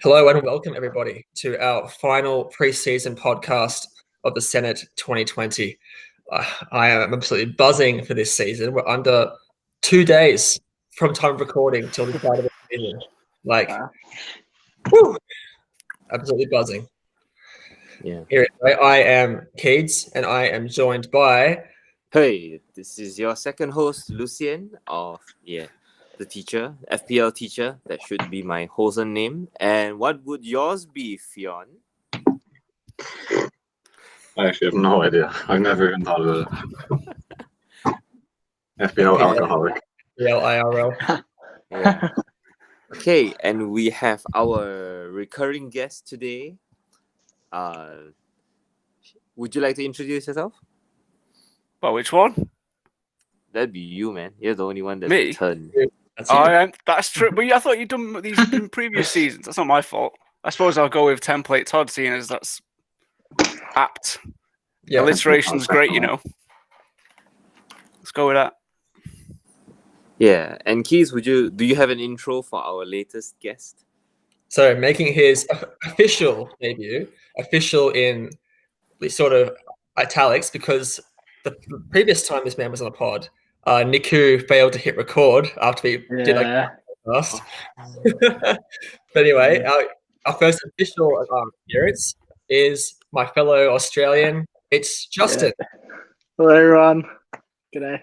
Hello and welcome everybody to our final pre-season podcast of the Senate 2020. I am absolutely buzzing for this season. We're under 2 days from time of recording till the start of the season. Whew, absolutely buzzing. Yeah. Here I am Keeds, and I am joined by. Hey, this is your second host, Lucien, of the teacher, FPL teacher. That should be my wholesome name. And what would yours be, Fionn? I actually have no idea. I've never even thought of it. FPL alcoholic. IRL. Yeah. Okay, and we have our recurring guest today. Would you like to introduce yourself? Well, which one? That'd be you, man. You're the only one that's Me? returned. That's true. But I thought you'd done these in previous seasons. That's not my fault. I suppose I'll go with template Todd, seeing as that's apt. Yeah. Alliteration's great, you know. Let's go with that. Yeah, and Keys, do you have an intro for our latest guest? So making his official debut, official in the sort of italics, because the previous time this man was on a pod, Niku failed to hit record after we did a podcast. But anyway, our first official appearance is my fellow Australian. It's Justin. Yeah. Hello, everyone. G'day.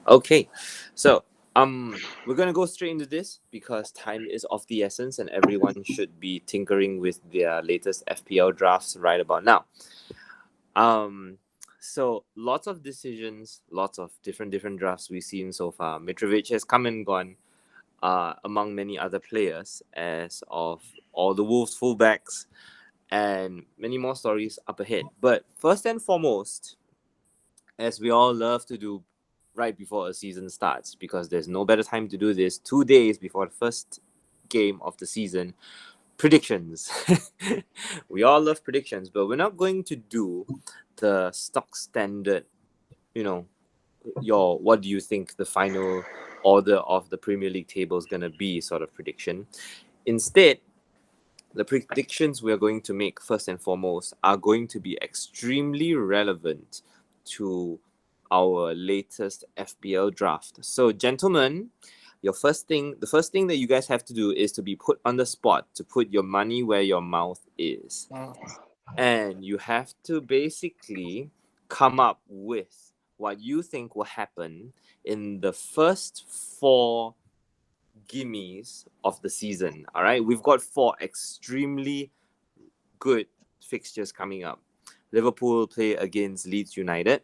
Okay, so we're gonna go straight into this because time is of the essence, and everyone should be tinkering with their latest FPL drafts right about now. So lots of decisions, lots of different drafts we've seen so far. Mitrovic has come and gone, among many other players, as of all the Wolves fullbacks, and many more stories up ahead. But first and foremost, as we all love to do right before a season starts, because there's no better time to do this 2 days before the first game of the season, predictions. We all love predictions, but we're not going to do the stock standard, what do you think the final order of the Premier League table is going to be sort of prediction. Instead, the predictions we're going to make first and foremost are going to be extremely relevant to our latest FPL draft. So, gentlemen, the first thing that you guys have to do is to be put on the spot to put your money where your mouth is. And you have to basically come up with what you think will happen in the first 4 gimmies of the season. All right, we've got 4 extremely good fixtures coming up. Liverpool play against Leeds United.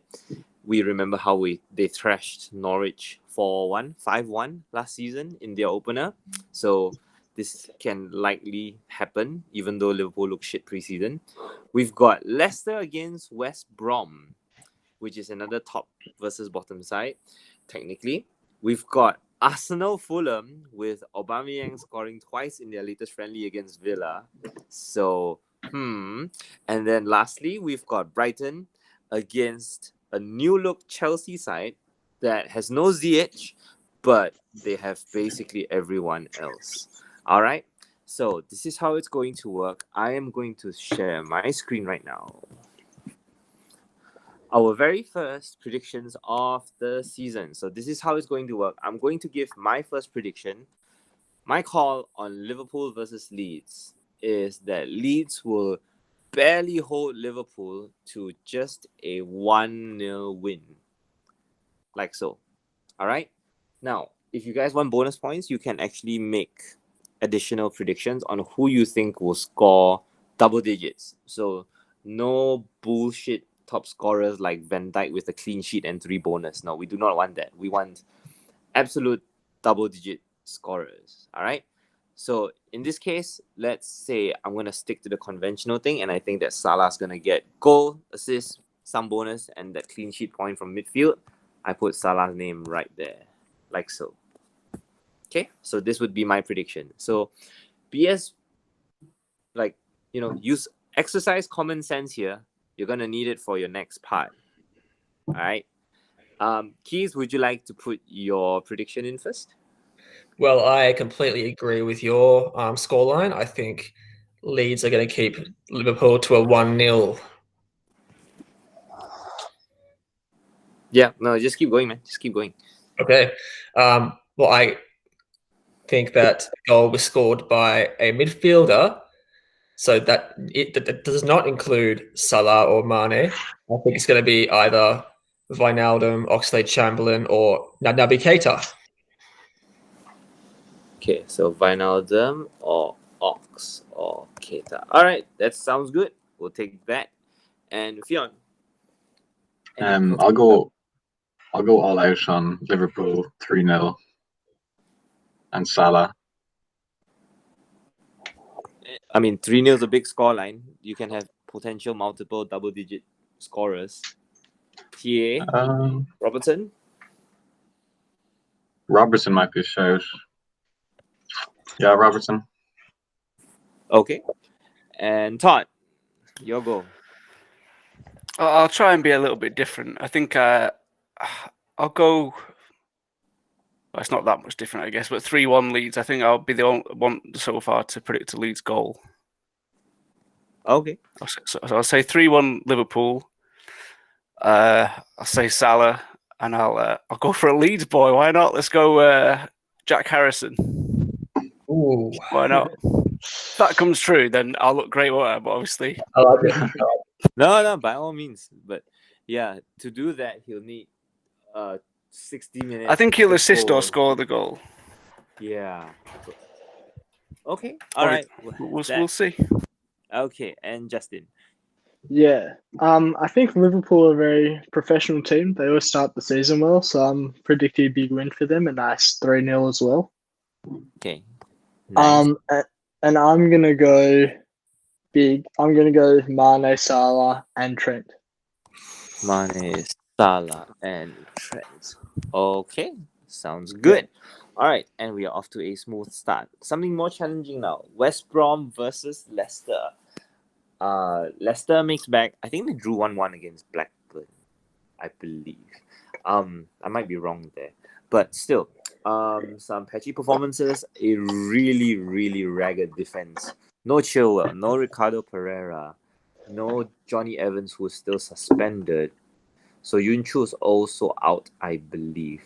We remember how they thrashed Norwich 4-1, 5-1 last season in their opener. So this can likely happen, even though Liverpool look shit preseason. We've got Leicester against West Brom, which is another top versus bottom side, technically. We've got Arsenal Fulham with Aubameyang scoring twice in their latest friendly against Villa. So, and then lastly, we've got Brighton against a new look Chelsea side that has no ZH, but they have basically everyone else. All right. So this is how it's going to work. I am going to share my screen right now. Our very first predictions of the season. So this is how it's going to work. I'm going to give my first prediction. My call on Liverpool versus Leeds is that Leeds will barely hold Liverpool to just a 1-0 win. Like so. All right? Now, if you guys want bonus points, you can actually make additional predictions on who you think will score double digits. So, no bullshit top scorers like Van Dijk with a clean sheet and 3 bonus. No, we do not want that. We want absolute double-digit scorers. All right? So, in this case, let's say I'm going to stick to the conventional thing, and I think that Salah's going to get goal, assist, some bonus, and that clean sheet point from midfield. I put Salah's name right there, like so. Okay, so this would be my prediction. So, use exercise common sense here. You're going to need it for your next part. All right. Keys, would you like to put your prediction in first? Well, I completely agree with your scoreline. I think Leeds are going to keep Liverpool to a 1-0. Yeah, no, just keep going, man. Just keep going. Okay. Well, I think that the goal was scored by a midfielder, so that does not include Salah or Mane. I think it's going to be either Wijnaldum, Oxlade-Chamberlain, or Naby Keita. Okay, so Wijnaldum or Ox or Keita. All right, that sounds good. We'll take that. And Fionn. I'll go all out on Liverpool 3-0 and Salah. I mean, 3-0 is a big scoreline. You can have potential multiple double-digit scorers. TA, Robertson. Robertson might be a shout. Yeah, Robertson. Okay. And Todd, your go. I'll try and be a little bit different. I think I'll go. Well, it's not that much different, I guess, but 3-1 Leeds. I think I'll be the only one so far to predict a Leeds goal. Okay. So I'll say 3-1 Liverpool. I'll say Salah, and I'll go for a Leeds boy. Why not? Let's go Jack Harrison. Ooh, Why not? If that comes true, then I'll look great, won't I? But obviously, I like it. No, by all means. But yeah, to do that, he'll need 60 minutes. I think he'll assist or score the goal. Yeah. Okay. All right. We'll see. Okay, and Justin. Yeah. I think Liverpool are a very professional team. They always start the season well, so I'm predicting a big win for them, a nice 3-0 as well. Okay. Nice. And I'm gonna go big. I'm gonna go Mane, Salah, and Trent. Mane, Salah, and Trent. Okay, sounds good. All right, and we are off to a smooth start. Something more challenging now. West Brom versus Leicester. Leicester makes back. I think they drew 1-1 against Blackburn, I believe. I might be wrong there, but still, some patchy performances. A really, really ragged defense. No Chilwell, no Ricardo Pereira, no Johnny Evans, who is still suspended. So Yun Chu is also out, I believe.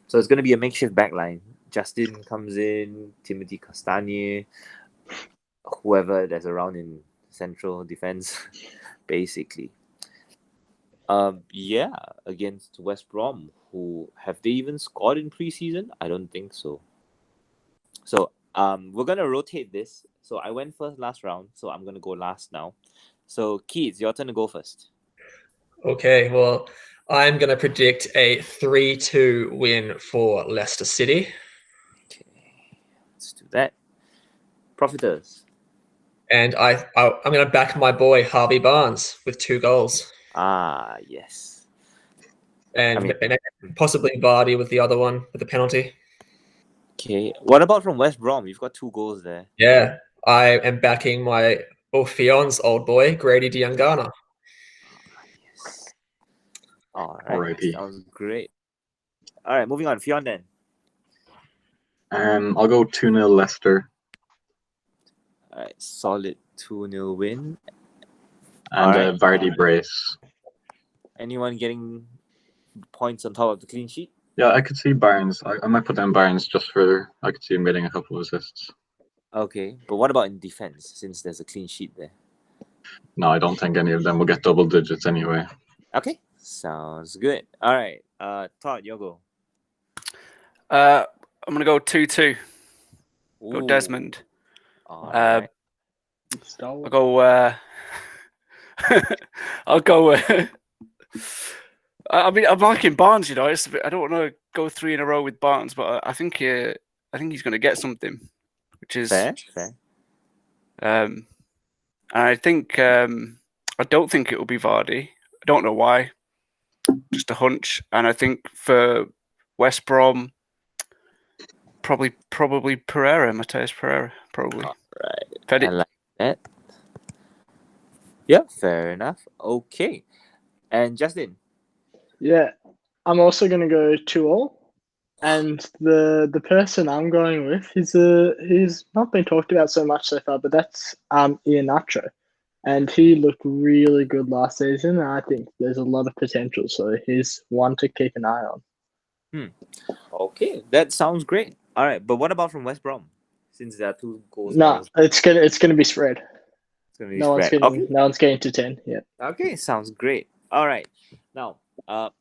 So it's going to be a makeshift backline. Justin comes in, Timothy Castagne, whoever that's around in central defense, basically. Yeah, against West Brom, who have they even scored in preseason? I don't think so. So we're gonna rotate this. So I went first last round, so I'm gonna go last now. So Keith, your turn to go first. Okay, well, I'm going to predict a 3-2 win for Leicester City. Okay, let's do that. Profiters. And I'm going to back my boy Harvey Barnes with 2 goals. Ah, yes. And possibly Vardy with the other one with the penalty. Okay, what about from West Brom? You've got 2 goals there. Yeah, I am backing my Fion's old boy, Grady Diangana. Yes. All right, sounds great. All right, moving on. Fionn then. I'll go 2-0 Leicester. All right, solid 2-0 win. And a Vardy brace. Anyone getting points on top of the clean sheet? Yeah, I could see Barnes. I might put down Barnes just for I could see him getting a couple of assists. Okay, but what about in defense, since there's a clean sheet there? No, I don't think any of them will get double digits anyway. Okay, sounds good. All right, Todd, your go. I'm gonna go 2-2. Go Ooh. Desmond. All right. I'll go. I'll go. I mean, I'm liking Barnes. You know, I don't want to go 3 in a row with Barnes, but I think he's going to get something, which is fair. And I think I don't think it will be Vardy. I don't know why. Just a hunch. And I think for West Brom, probably Pereira, Mateus Pereira, probably. All right. I like that. Yeah, fair enough. Okay. And Justin? Yeah, I'm also going to go 2-2. And the person I'm going with, he's not been talked about so much so far, but that's Iheanacho. And he looked really good last season, and I think there's a lot of potential. So he's one to keep an eye on. Okay, that sounds great. All right, but what about from West Brom? Since there are 2 goals No, goals, it's gonna be spread. it's gonna be No one's spread. getting Okay, no one's getting to 10 yet. okay, sounds great. All right, now,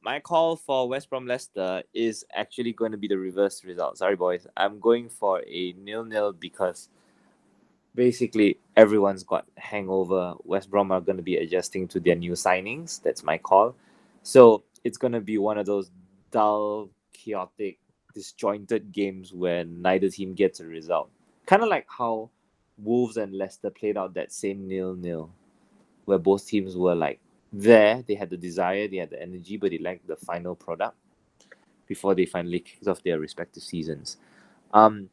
my call for West Brom Leicester is actually going to be the reverse result. Sorry, boys, I'm going for a 0-0 because basically everyone's got hangover. West Brom are going to be adjusting to their new signings. That's my call. So it's going to be one of those dull, chaotic, disjointed games where neither team gets a result. Kind of like how Wolves and Leicester played out that same 0-0, where both teams were like there. They had the desire, they had the energy, but they lacked the final product before they finally kicked off their respective seasons. And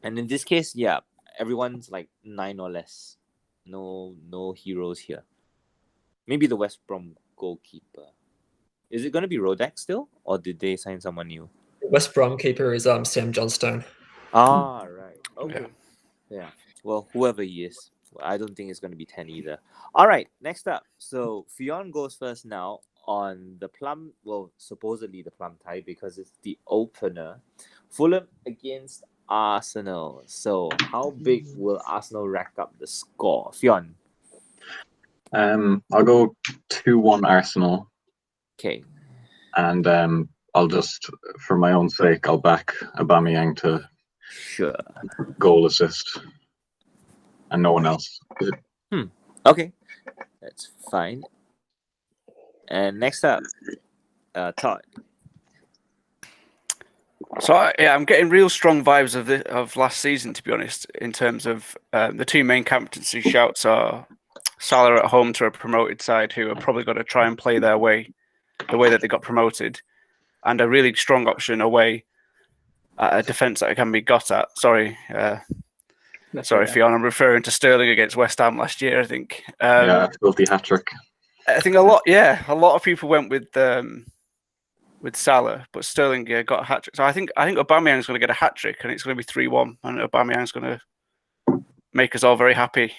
in this case, yeah, everyone's like 9 or less. No heroes here. Maybe the West Brom goalkeeper. Is it going to be Rodek still, or did they sign someone new? West Brom keeper is Sam Johnstone. Ah, right. Okay. Yeah. Well, whoever he is, I don't think it's going to be 10 either. All right. Next up. So Fionn goes first now on the plum. Well, supposedly the plum tie because it's the opener. Fulham against Arsenal. So how big will Arsenal rack up the score? Fionn. I'll go 2-1 Arsenal, Okay. and I'll just, for my own sake, I'll back Aubameyang to Sure. goal assist, and no one else. Okay. That's fine. And next up, Todd. So I'm getting real strong vibes of last season, to be honest. In terms of the 2 main captaincy shouts are Salah at home to a promoted side who are probably going to try and play their way, the way that they got promoted, and a really strong option away at a defence that can be got at. Sorry, Fionn, I'm referring to Sterling against West Ham last year. I think. Yeah, filthy hat trick. I think a lot of people went with Salah, but Sterling got a hat trick. So I think Aubameyang's going to get a hat trick, and it's going to be 3-1, and Aubameyang's going to make us all very happy.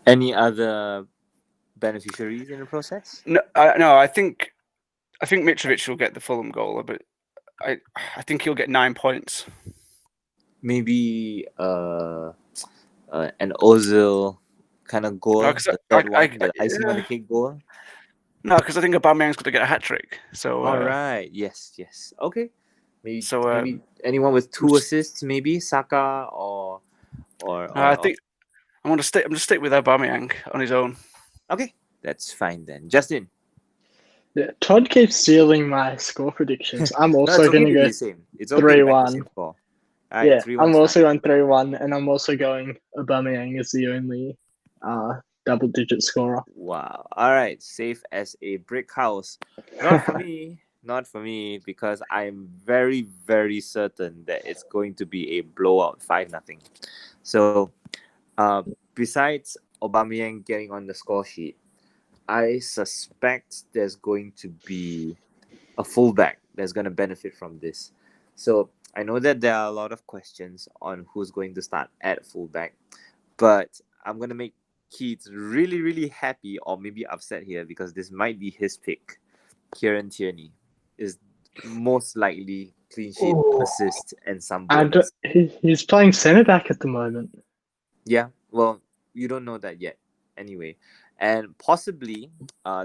Any other beneficiaries in the process? No, I think Mitrovic will get the Fulham goal, but I think he'll get 9 points. Maybe an Ozil kind of goal, the third one, the icing on the cake goal. No, because I think Aubameyang's going to get a hat trick. So all right, yes, okay. Maybe So, maybe anyone with 2 assists, maybe Saka or I think I'm going to stick with Aubameyang on his own. Okay, that's fine then. Justin. Yeah, Todd keeps stealing my score predictions. I'm also going to go 3-1. All right, Yeah, 3-1 I'm also going 3-1, and I'm also going Aubameyang as the only double-digit scorer. Wow. All right, safe as a brick house. Not for me. Not for me, because I'm very, very certain that it's going to be a blowout 5-0. So, besides Aubameyang getting on the score sheet, I suspect there's going to be a fullback that's going to benefit from this. So I know that there are a lot of questions on who's going to start at fullback, but I'm going to make Keith really, really happy or maybe upset here because this might be his pick. Kieran Tierney is most likely clean sheet, assist, and some bonus. He's playing centre back at the moment. Yeah, well, you don't know that yet. Anyway, and possibly,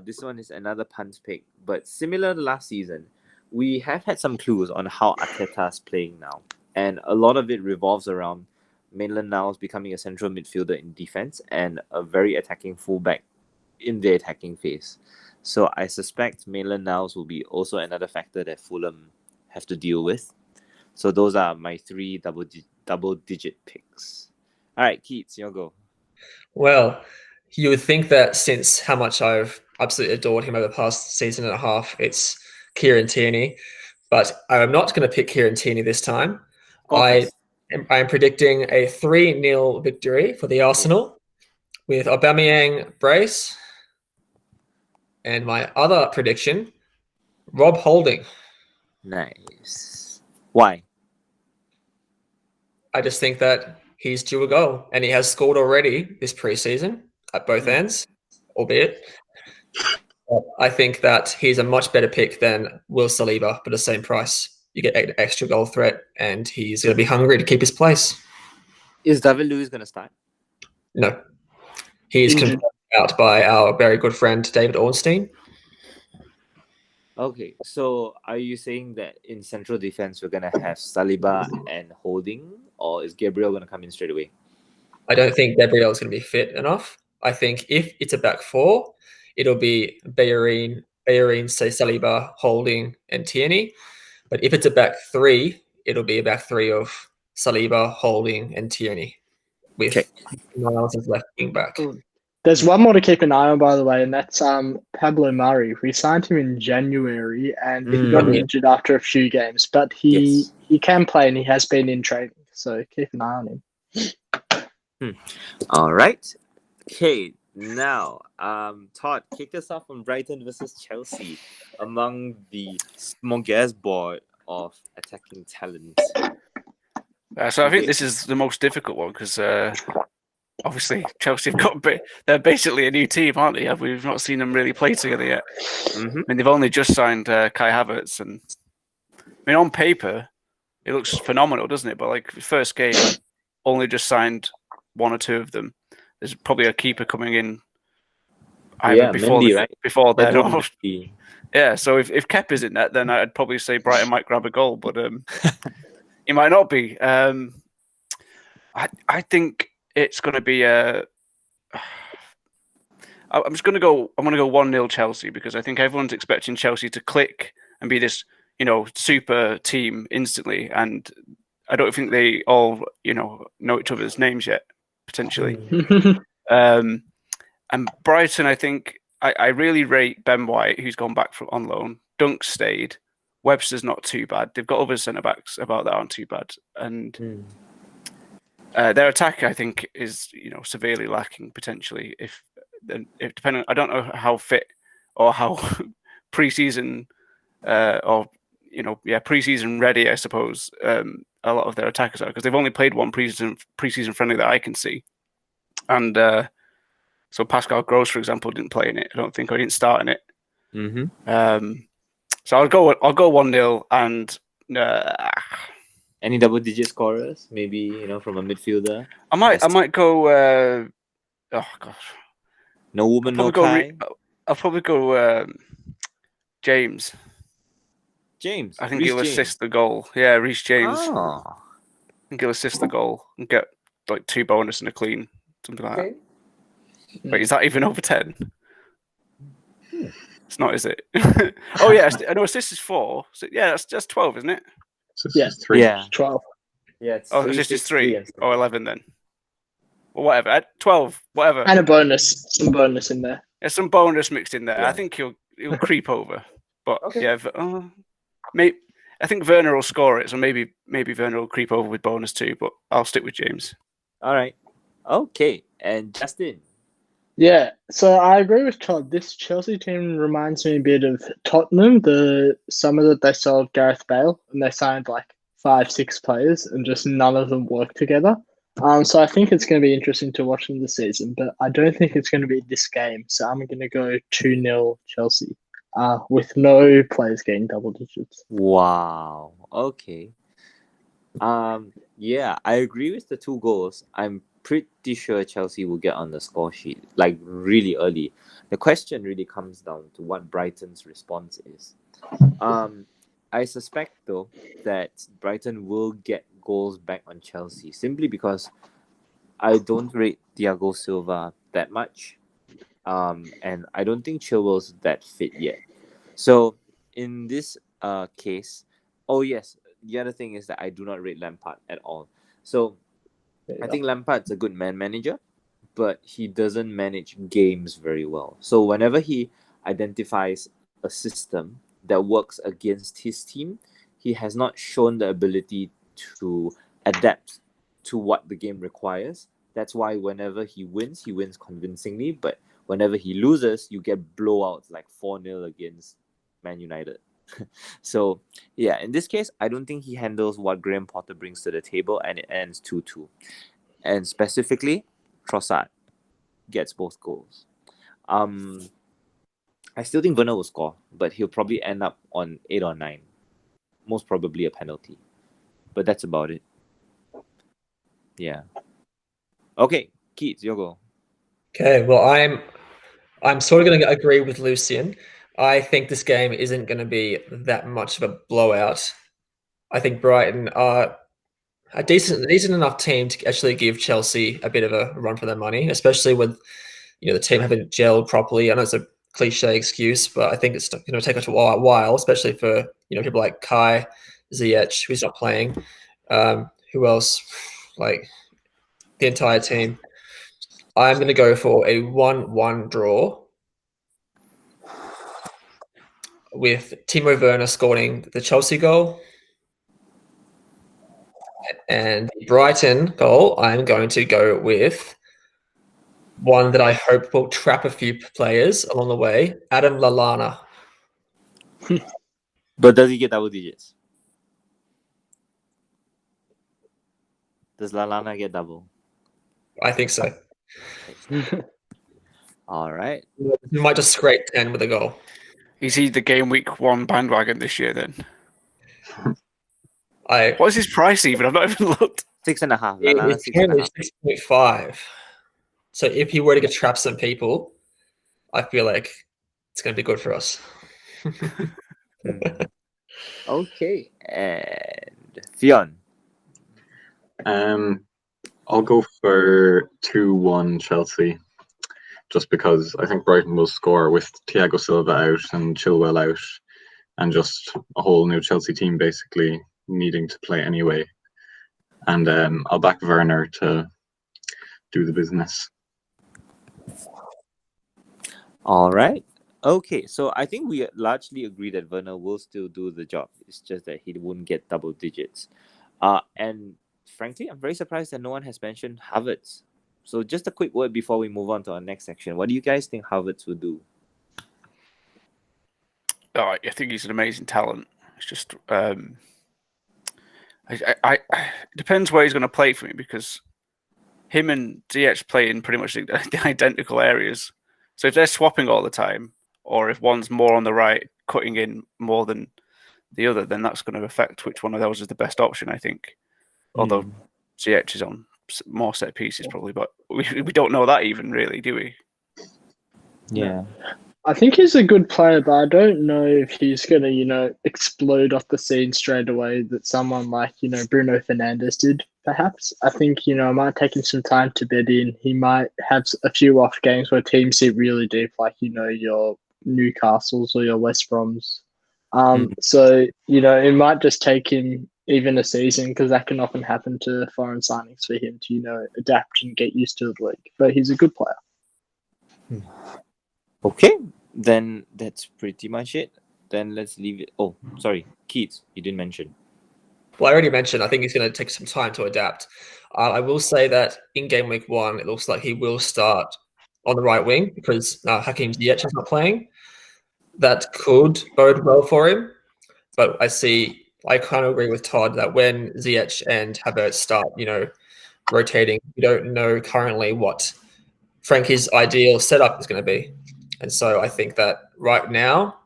this one is another punt pick, but similar to last season, we have had some clues on how Arteta's playing now, and a lot of it revolves around Maitland-Niles becoming a central midfielder in defense and a very attacking fullback in the attacking phase. So I suspect Maitland-Niles will be also another factor that Fulham have to deal with. So those are my 3 double-digit picks. All right, Keats, your go. Well, you would think that since how much I've absolutely adored him over the past season and a half, it's Kieran Tierney. But I'm not going to pick Kieran Tierney this time. I am predicting a 3-0 victory for the Arsenal with Aubameyang brace. And my other prediction, Rob Holding. Nice. Why? I just think that he's due a goal, and he has scored already this preseason at both ends, albeit. But I think that he's a much better pick than Will Saliba for the same price. You get an extra goal threat, and he's going to be hungry to keep his place. Is David Luiz going to start? No, he's Injured. confirmed out by our very good friend David Ornstein. Okay, so are you saying that in central defense we're gonna have Saliba and Holding, or is Gabriel gonna come in straight away? I don't think Gabriel is going to be fit enough. I think if it's a back four, it'll be Bellerin, say Saliba, Holding, and Tierney. But if it's a back three, it'll be a back three of Saliba, Holding, and Tierney, with Okay. Niles as left wing back. There's one more to keep an eye on, by the way, and that's Pablo Murray. We signed him in January, and he got injured after a few games, but he can play, and he has been in training, so keep an eye on him. All right. Okay. Now, Todd, kick us off on Brighton versus Chelsea among the smorgasbord of attacking talent. So I think this is the most difficult one because obviously Chelsea have got they're basically a new team, aren't they? We've not seen them really play together yet. Mm-hmm. I mean, they've only just signed Kai Havertz, and I mean, on paper, it looks phenomenal, doesn't it? But like first game, only just signed one or two of them. There's probably a keeper coming in either before Mendy, right? before that. Mendy. Yeah, so if Kep is in that, then I'd probably say Brighton might grab a goal, but it might not be. I think it's going to be I'm going to go 1-0 Chelsea because I think everyone's expecting Chelsea to click and be this, super team instantly, and I don't think they all, know each other's names yet, potentially. And Brighton, I think I really rate Ben White, who's gone back on loan. Dunk stayed. Webster's not too bad. They've got other centre backs about that aren't too bad, and their attack, I think, is severely lacking potentially. If depending, I don't know how fit or how pre-season pre-season ready, I suppose. A lot of their attackers are because they've only played one pre-season friendly that I can see, and so Pascal Gross, for example, didn't play in it. I don't think, or didn't start in it. Mm-hmm. So I'll go 1-0 and. Any double-digit scorers? Maybe from a midfielder. I might go. Oh gosh. No woman, no Kai. I'll probably go James. James. I think he'll assist the goal. Yeah, Reece James. Oh. I think he'll assist the goal and get like 2 bonus and a clean, something like that. Wait, is that even over 10? It's not, is it? Oh yeah, I know assist is 4. So yeah, that's 12, isn't it? Yes, 3. Yeah. 12. Yeah. It's assist is 3 or 11 then. Or whatever. 12, whatever. And a bonus. Some bonus in there. There's some bonus mixed in there. Yeah. I think he'll creep over. But yeah, I think Werner will score it, so maybe Werner will creep over with bonus too, but I'll stick with James. All right. Okay. And Justin. Yeah, so I agree with Todd. This Chelsea team reminds me a bit of Tottenham, the summer that they sold Gareth Bale, and they signed like 5-6 players, and just none of them work together. So I think it's going to be interesting to watch them this season, but I don't think it's going to be this game. So I'm going to go 2-0 Chelsea, with no players getting double digits. Wow. Okay. Yeah, I agree with the 2 goals. I'm pretty sure Chelsea will get on the score sheet like really early. The question really comes down to what Brighton's response is. I suspect though that Brighton will get goals back on Chelsea simply because I don't rate Thiago Silva that much, and I don't think Chilwell's that fit yet. So in this case, oh yes, the other thing is that I do not rate Lampard at all. So I think Lampard's a good manager, but he doesn't manage games very well. So whenever he identifies a system that works against his team, he has not shown the ability to adapt to what the game requires. That's why whenever he wins convincingly, but whenever he loses, you get blowouts like 4-0 against Man United. So yeah, in this case, I don't think he handles what Graham Potter brings to the table, and it ends 2-2. And specifically, Trossard gets both goals. I still think Werner will score, but he'll probably end up on 8 or 9. Most probably a penalty. But that's about it. Yeah. Okay, Keats, your goal. Okay, well, I'm sort of going to agree with Lucian. I think this game isn't going to be that much of a blowout. I think Brighton are a decent enough team to actually give Chelsea a bit of a run for their money, especially with the team haven't gelled properly. I know it's a cliche excuse, but I think it's going to take us a while, especially for people like Kai, Ziyech, who's not playing. Who else? Like the entire team. I'm going to go for a 1-1 draw with Timo Werner scoring the Chelsea goal. And the Brighton goal, I'm going to go with one that I hope will trap a few players along the way, Adam Lallana. But does he get double digits? Does Lallana get double? I think so. All right. He might just scrape 10 with a goal. Is he the game week 1 bandwagon this year then? What is his price even? I've not even looked. 6.5. It's currently 6.5. So if he were to get trap some people, I feel like it's going to be good for us. Okay, and Fionn. I'll go for 2-1 Chelsea, just because I think Brighton will score with Thiago Silva out and Chilwell out, and just a whole new Chelsea team basically needing to play anyway. And I'll back Werner to do the business. All right. Okay, so I think we largely agree that Werner will still do the job. It's just that he won't get double digits. And frankly, I'm very surprised that no one has mentioned Havertz. So just a quick word before we move on to our next section. What do you guys think Havertz will do? I think he's an amazing talent. It's just it depends where he's going to play for me, because him and Ziyech play in pretty much the identical areas. So if they're swapping all the time, or if one's more on the right, cutting in more than the other, then that's going to affect which one of those is the best option, I think. Although Ziyech is on more set pieces probably, but we don't know that even really, do we? Yeah. I think he's a good player, but I don't know if he's going to, explode off the scene straight away that someone like, Bruno Fernandes did, perhaps. I think, it might take him some time to bed in. He might have a few off games where teams sit really deep, like, your Newcastles or your West Broms. So, it might just take him even a season, because that can often happen to foreign signings for him to, adapt and get used to the league. But he's a good player. Okay, then that's pretty much it. Then let's leave it. Oh, sorry, Keats, you didn't mention. Well, I already mentioned, I think he's going to take some time to adapt. I will say that in game week 1, it looks like he will start on the right wing because Hakim Ziyech is not playing. That could bode well for him. But I kind of agree with Todd that when Ziyech and Havertz start, rotating, we don't know currently what Frankie's ideal setup is going to be. And so I think that right now,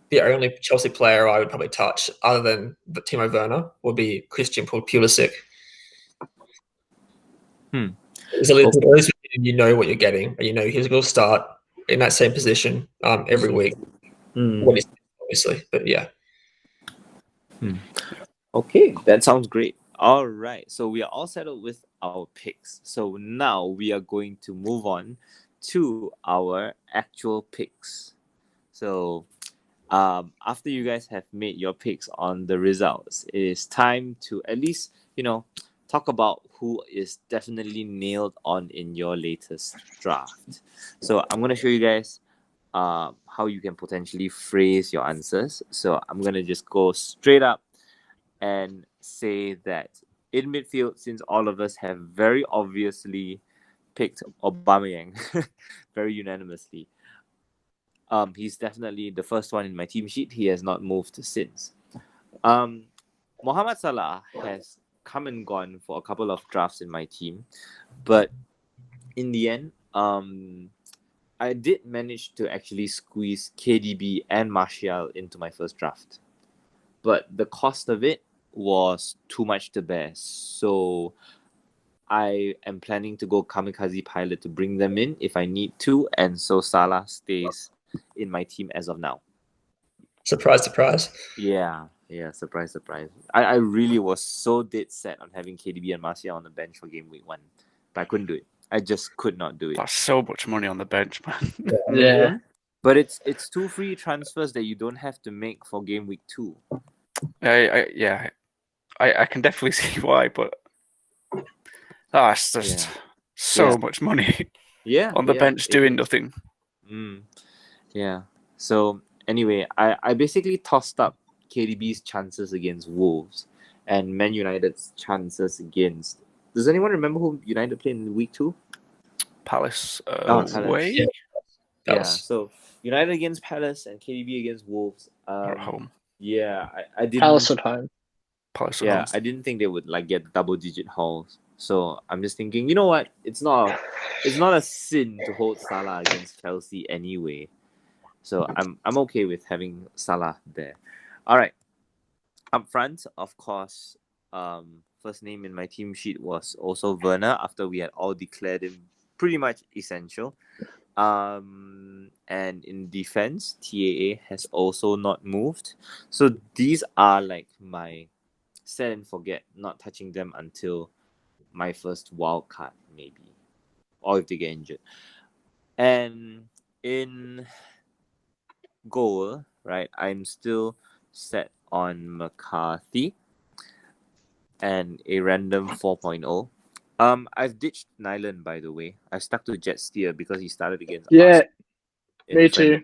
the only Chelsea player I would probably touch, other than Timo Werner, would be Christian Pulisic. At least you know what you're getting, and he's going to start in that same position every week. Obviously, but yeah. Okay, that sounds great. All right, so we are all settled with our picks. So now we are going to move on to our actual picks. So after you guys have made your picks on the results, it is time to at least talk about who is definitely nailed on in your latest draft. So I'm going to show you guys how you can potentially phrase your answers. So I'm going to just go straight up and say that in midfield, since all of us have very obviously picked Aubameyang very unanimously, He's definitely the first one in my team sheet. He has not moved since. Mohamed Salah has come and gone for a couple of drafts in my team, but in the end, I did manage to actually squeeze KDB and Martial into my first draft, but the cost of it was too much to bear. So I am planning to go kamikaze pilot to bring them in if I need to, and so Salah stays in my team as of now. Surprise, surprise. Yeah, surprise, surprise. I really was so dead set on having KDB and Martial on the bench for game week 1, but I couldn't do it. I just could not do it. That's so much money on the bench, man. Yeah. But it's 2 free transfers that you don't have to make for game week 2. I can definitely see why, but that's just so much money on the bench doing nothing. Yeah. So anyway, I basically tossed up KDB's chances against Wolves and Man United's chances against. Does anyone remember who United played in week 2? Palace Palace. away. Yeah. So United against Palace and KDB against Wolves. At home. Yeah, I didn't. Palace at home. Palace at home. I didn't think they would get double-digit hauls. So I'm just thinking, you know what? It's not a sin to hold Salah against Chelsea anyway. So I'm okay with having Salah there. All right. Up front, of course, first name in my team sheet was also Werner after we had all declared him pretty much essential. And in defense, TAA has also not moved. So these are like my set and forget, not touching them until my first wild card, maybe, or if they get injured. And in goal, right, I'm still set on McCarthy and a random 4.0. I've ditched Nyland, by the way. I stuck to Jet Steer because he started against us. Me too.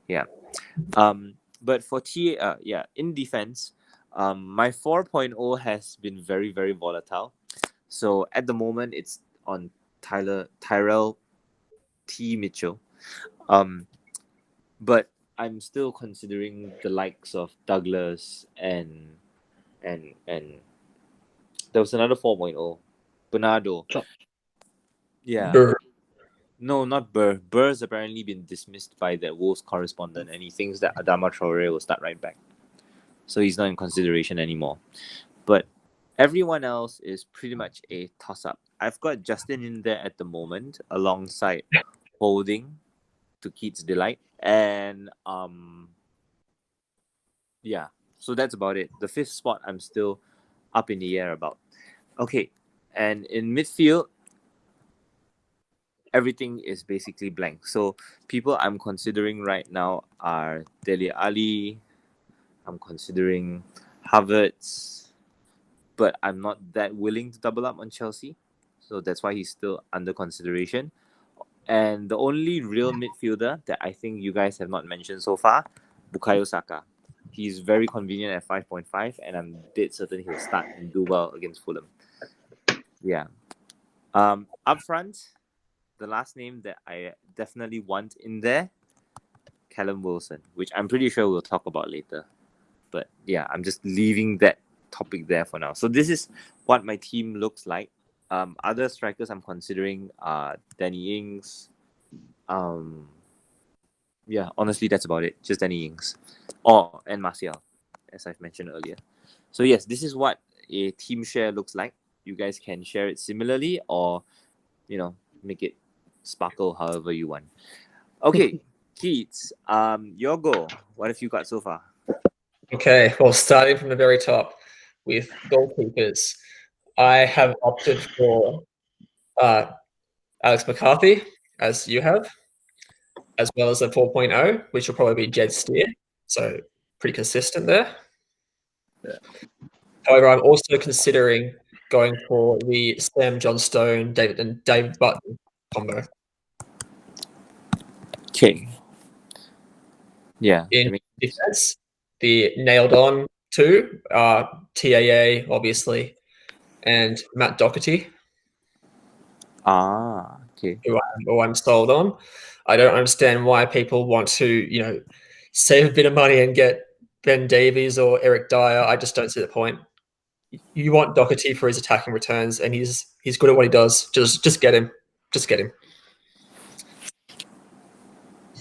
Yeah. But for TA, in defense, my 4.0 has been very, very volatile. So at the moment, it's on Tyrell T. Mitchell. But I'm still considering the likes of Douglas and there was another 4.0, Bernardo. Yeah. Burr. No, not Burr. Burr's apparently been dismissed by the Wolves correspondent, and he thinks that Adama Traore will start right back. So he's not in consideration anymore. But everyone else is pretty much a toss-up. I've got Justin in there at the moment, alongside Holding, to Keith's delight. And so that's about it. The 5th spot I'm still up in the air about. Okay, and in midfield, everything is basically blank. So people I'm considering right now are Dele Alli. I'm considering Havertz, but I'm not that willing to double up on Chelsea. So that's why he's still under consideration. And the only real midfielder that I think you guys have not mentioned so far, Bukayo Saka. He's very convenient at 5.5, and I'm dead certain he'll start and do well against Fulham. Yeah. Up front, the last name that I definitely want in there, Callum Wilson, which I'm pretty sure we'll talk about later. But yeah, I'm just leaving that topic there for now. So this is what my team looks like. Other strikers I'm considering are Danny Ings. Honestly, that's about it. Just Danny Ings. And Martial, as I've mentioned earlier. So yes, this is what a team share looks like. You guys can share it similarly or, make it sparkle however you want. Okay, Keats, your goal. What have you got so far? Okay, well, starting from the very top with goalkeepers, I have opted for Alex McCarthy, as you have, as well as a 4.0, which will probably be Jed Steer. So pretty consistent there. Yeah. However, I'm also considering going for the Sam Johnstone, Dave Button combo. Okay. Yeah. In defense, the nailed on two are TAA, obviously, and Matt Doherty. Okay. Who I or I'm sold on. I don't understand why people want to, save a bit of money and get Ben Davies or Eric Dyer. I just don't see the point. You want Doherty for his attacking returns, and he's good at what he does. Just get him. Just get him.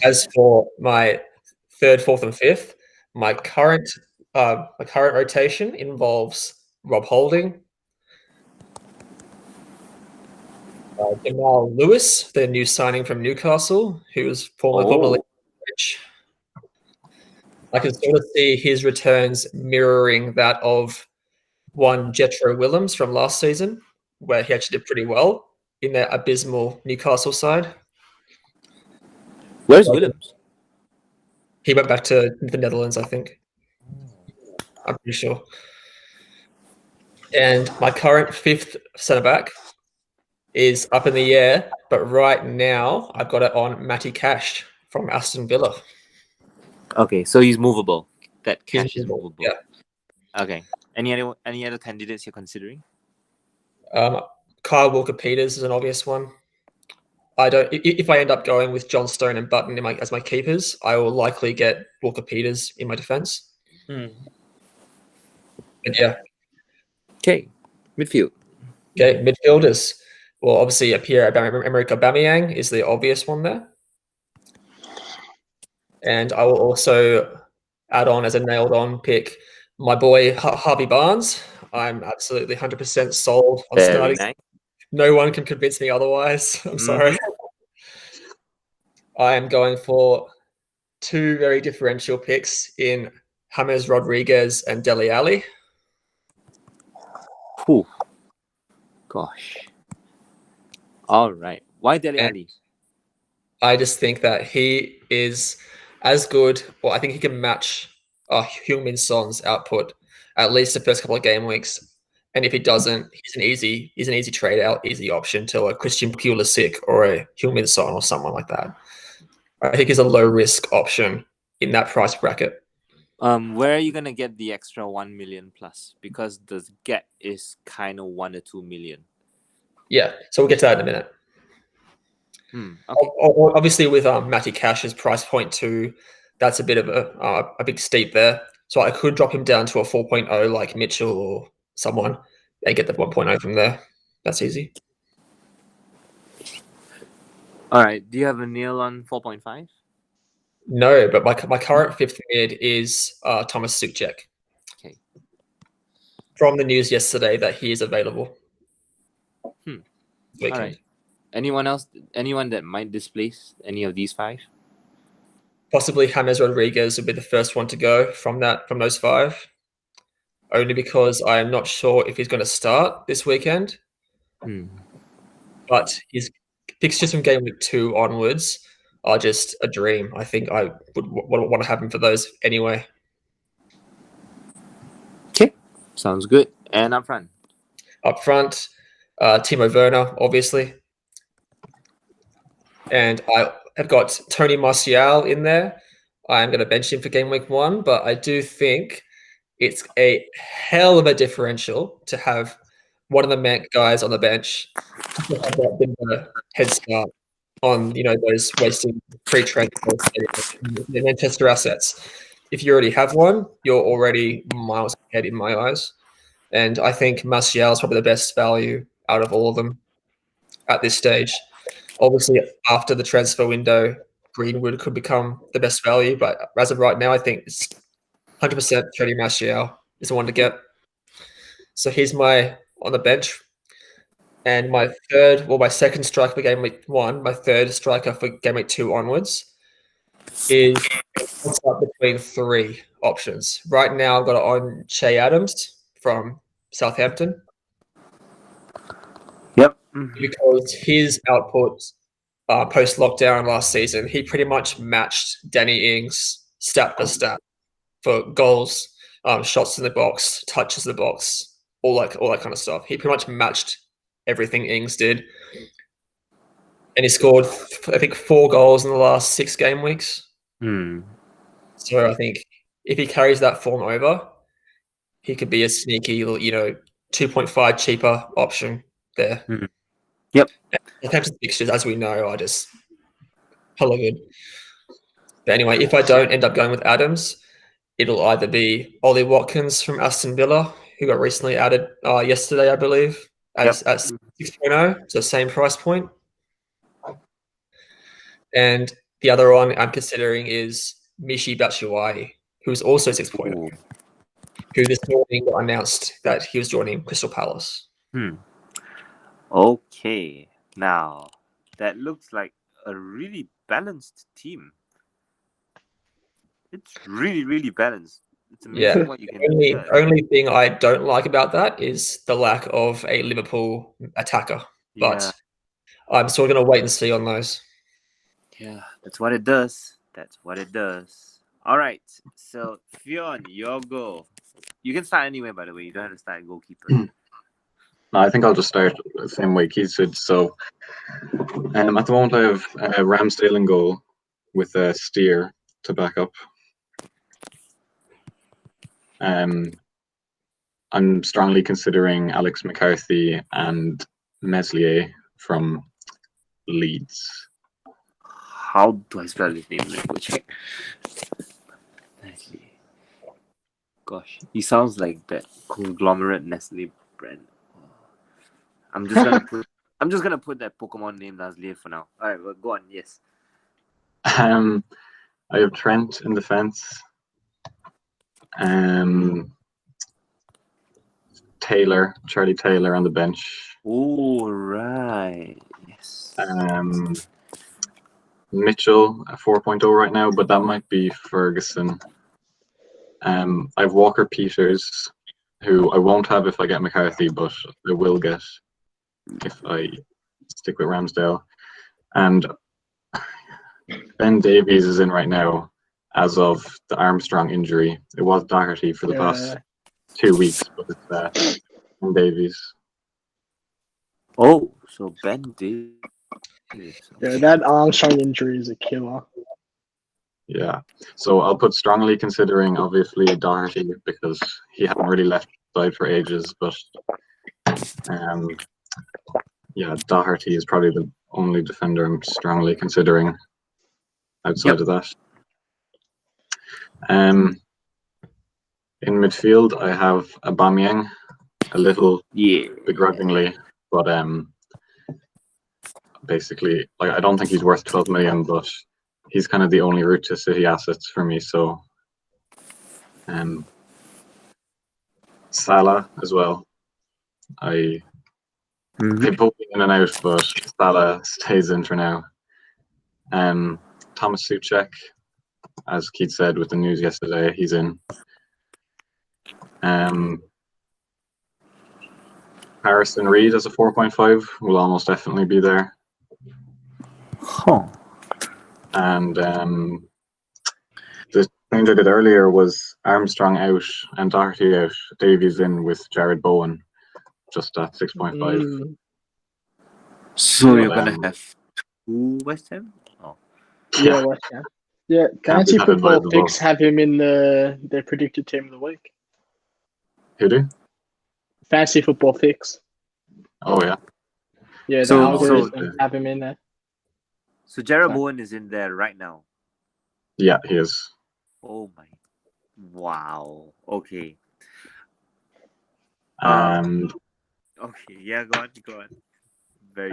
As for my third, fourth, and fifth, my current rotation involves Rob Holding, Jamal Lewis, the new signing from Newcastle, who was formerly rich. I can sort of see his returns mirroring that of one Jetro Willems from last season, where he actually did pretty well in their abysmal Newcastle side. Where's Willems? He went back to the Netherlands, I think. I'm pretty sure. And my current fifth centre-back is up in the air, but right now I've got it on Matty Cash from Aston Villa. Okay, so he's movable. That Cash is movable. Yeah. Okay. Any other candidates you're considering? Kyle Walker-Peters is an obvious one. If I end up going with John Stone and Button as my keepers, I will likely get Walker-Peters in my defense. But yeah. Okay, midfield. Okay, midfielders. Well, obviously, Pierre-Emerick Aubameyang is the obvious one there. And I will also add on as a nailed-on pick my boy Harvey Barnes. I'm absolutely 100% sold on starting. Nice. No one can convince me otherwise. I'm sorry. I am going for two very differential picks in James Rodriguez and Dele Alli. Whew. Gosh. All right. Why Dele Alli? I just think that he is as good, or I think he can match Heung-min Son's output at least the first couple of game weeks. And if he doesn't, he's an easy trade out, easy option to a Christian Pulisic or a Heung-min Son or someone like that. I think he's a low risk option in that price bracket. Where are you gonna get the extra 1 million plus? Because the gap is kind of 1 or 2 million. Yeah, so we'll get to that in a minute. Okay. Obviously, with Matty Cash's price point too, that's a bit of a big steep there. So I could drop him down to a 4.0 like Mitchell or someone and get the 1.0 from there. That's easy. All right. Do you have a nail on 4.5? No, but my current fifth mid is Thomas Suchek. Okay. From the news yesterday that he is available. All right. Anyone else? Anyone that might displace any of these five? Possibly James Rodriguez would be the first one to go from those five. Only because I am not sure if he's going to start this weekend. But his fixtures from game week 2 onwards are just a dream. I think I would want to have him for those anyway. Okay, sounds good. And up front? Up front, Timo Werner, obviously. And I have got Tony Martial in there. I'm going to bench him for game week 1, but I do think it's a hell of a differential to have one of the Manc guys on the bench to have that bit of a head start on those wasted pre-transfer Manchester assets. If you already have one, you're already miles ahead in my eyes. And I think Martial is probably the best value out of all of them at this stage. Obviously, after the transfer window, Greenwood could become the best value, but as of right now, I think it's 100% Tony Martial is the one to get. So he's on the bench. And my second striker for game week 1, my third striker for game week 2 onwards is up between 3 options. Right now, I've got it on Che Adams from Southampton. Yep. Because his output post-lockdown last season, he pretty much matched Danny Ings stat for stat for goals, shots in the box, touches in the box, all that kind of stuff. He pretty much matched everything Ings did. And he scored, I think, 4 goals in the last 6 game weeks. So I think if he carries that form over, he could be a sneaky, 2.5 cheaper option there. Yep. Southampton's fixtures, as we know, are just hella good. But anyway, if I don't end up going with Adams, it'll either be Ollie Watkins from Aston Villa, who got recently added yesterday, I believe, at 6.0, so same price point. And the other one I'm considering is Mishi Batshuayi, who's also 6.0, who this morning announced that he was joining Crystal Palace. Okay, now that looks like a really balanced team. It's really, really balanced. It's amazing what you can do. The only thing I don't like about that is the lack of a Liverpool attacker. But I'm still going to wait and see on those. Yeah, that's what it does. That's what it does. All right, so Fionn, your goal. You can start anywhere, by the way. You don't have to start goalkeeper. No, I think I'll just start the same way Keith said. So, at the moment, I have Ramsdale in goal with a Steer to back up. I'm strongly considering Alex McCarthy and Meslier from Leeds. How do I spell his name? Go check. Meslier. Gosh, he sounds like that conglomerate Nestle brand. I'm just gonna put that Pokemon name Meslier for now. All right, well, go on. Yes. I have Trent in defense. Charlie Taylor on the bench. Oh, right. Yes. Mitchell at 4.0 right now, but that might be Ferguson. I have Walker Peters, who I won't have if I get McCarthy, but I will get if I stick with Ramsdale. And Ben Davies is in right now as of the Armstrong injury. It was Doherty for the past 2 weeks, but it's Ben Davies. Oh, so Ben Davies. Yeah, that Armstrong injury is a killer. Yeah, so I'll put strongly considering obviously Doherty because he hadn't really left the side for ages, but Doherty is probably the only defender I'm strongly considering outside of that. In midfield, I have Aubameyang, a little begrudgingly, but basically, like I don't think he's worth 12 million, but he's kind of the only route to City assets for me. So, Salah as well. They both in and out, but Salah stays in for now. Thomas Souček, as Keith said with the news yesterday, he's in. Harrison Reed as a 4.5 will almost definitely be there. And the thing I did earlier was Armstrong out and Doherty out, Davies in with Jared Bowen, just at 6.5. So you're gonna have two West Ham? Oh. Yeah, West Ham. Yeah, Fancy Football Fix have him in their predicted team of the week. Who do? Fancy Football Fix. Oh yeah. Yeah, the algorithm have him in there. So Jared Bowen is in there right now. Yeah, he is. Oh my! Wow. Okay. And okay, yeah, go on. Very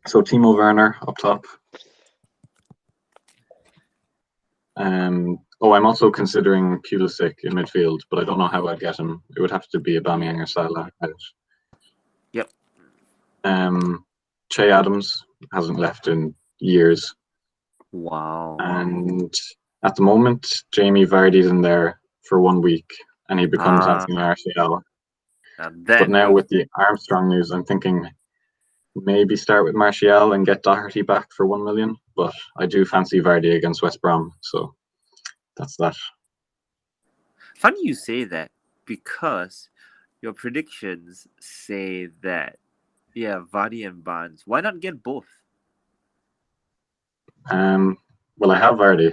so Timo Werner up top. I'm also considering Pulisic in midfield, but I don't know how I'd get him. It would have to be Aubameyang or Salah out. Yep. Che Adams hasn't left in years. Wow. And at the moment, Jamie Vardy's in there for 1 week, and he becomes Anthony Martial. But now with the Armstrong news, I'm thinking maybe start with Martial and get Doherty back for 1 million. But I do fancy Vardy against West Brom, so that's that. Funny you say that because your predictions say that, Vardy and Barnes. Why not get both? Well, I have Vardy,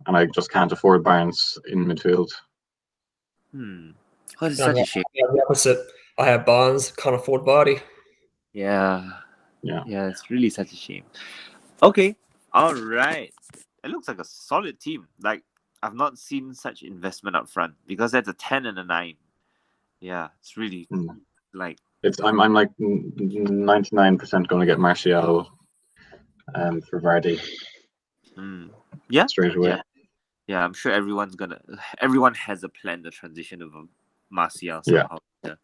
and I just can't afford Barnes in midfield. What is such a shame? The opposite. I have Barnes, can't afford Vardy. Yeah. Yeah. Yeah, it's really such a shame. Okay. All right. It looks like a solid team. Like, I've not seen such investment up front because that's a 10 and a 9. Yeah, it's really Mm. like, I'm like 99% going to get Martial for Vardy yeah. straight away. Yeah, I'm sure everyone has a plan to transition of Martial Yeah. somehow. Yeah.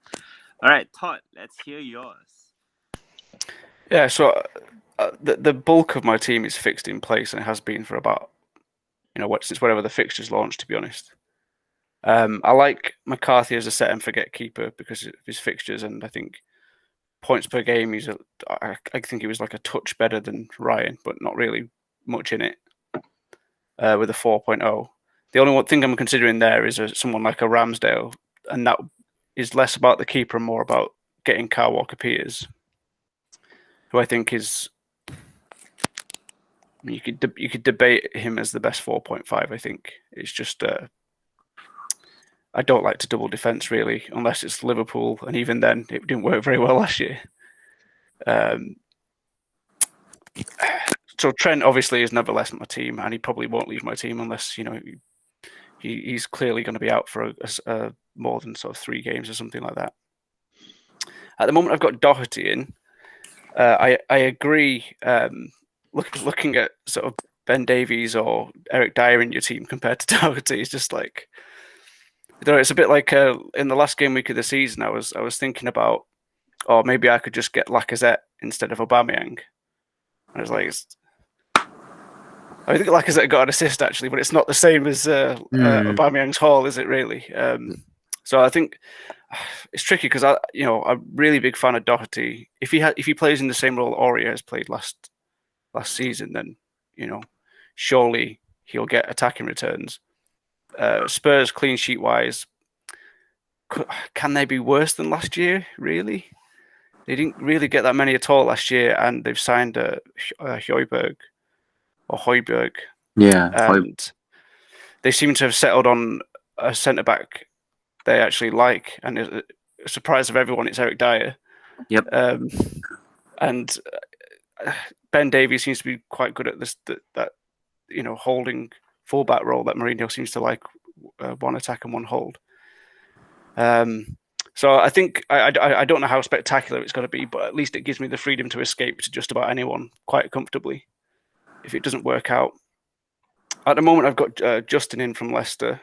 All right, Todd, let's hear yours. Yeah, so the bulk of my team is fixed in place, and it has been for about since whenever the fixtures launched. To be honest, I like McCarthy as a set and forget keeper because of his fixtures, and I think points per game I think he was like a touch better than Ryan, but not really much in it. With a 4.0, the only one thing I'm considering there is someone like a Ramsdale, and that is less about the keeper and more about getting Kyle Walker-Peters, who I think is. You could debate him as the best 4.5. I think it's just I don't like to double defence really, unless it's Liverpool, and even then it didn't work very well last year. So Trent obviously has never left my team, and he probably won't leave my team unless he's clearly going to be out for more than sort of 3 games or something like that. At the moment, I've got Doherty in. I agree. Looking at sort of Ben Davies or Eric Dyer in your team compared to Doherty is just like, it's a bit like in the last game week of the season. I was thinking about, maybe I could just get Lacazette instead of Aubameyang. I was like, I think Lacazette got an assist actually, but it's not the same as Aubameyang's haul, is it really? So I think it's tricky because I'm a really big fan of Doherty. If he plays in the same role Aurier has played last season, then surely he'll get attacking returns. Spurs clean sheet wise, can they be worse than last year? Really, they didn't really get that many at all last year, and they've signed Højbjerg. Yeah, and they seem to have settled on a centre back they actually like, and a surprise of everyone, it's Eric Dyer. Yep. And Ben Davies seems to be quite good at this that holding fullback role that Mourinho seems to like, one attack and one hold. So I think I don't know how spectacular it's going to be, but at least it gives me the freedom to escape to just about anyone quite comfortably if it doesn't work out. At the moment, I've got Justin in from Leicester.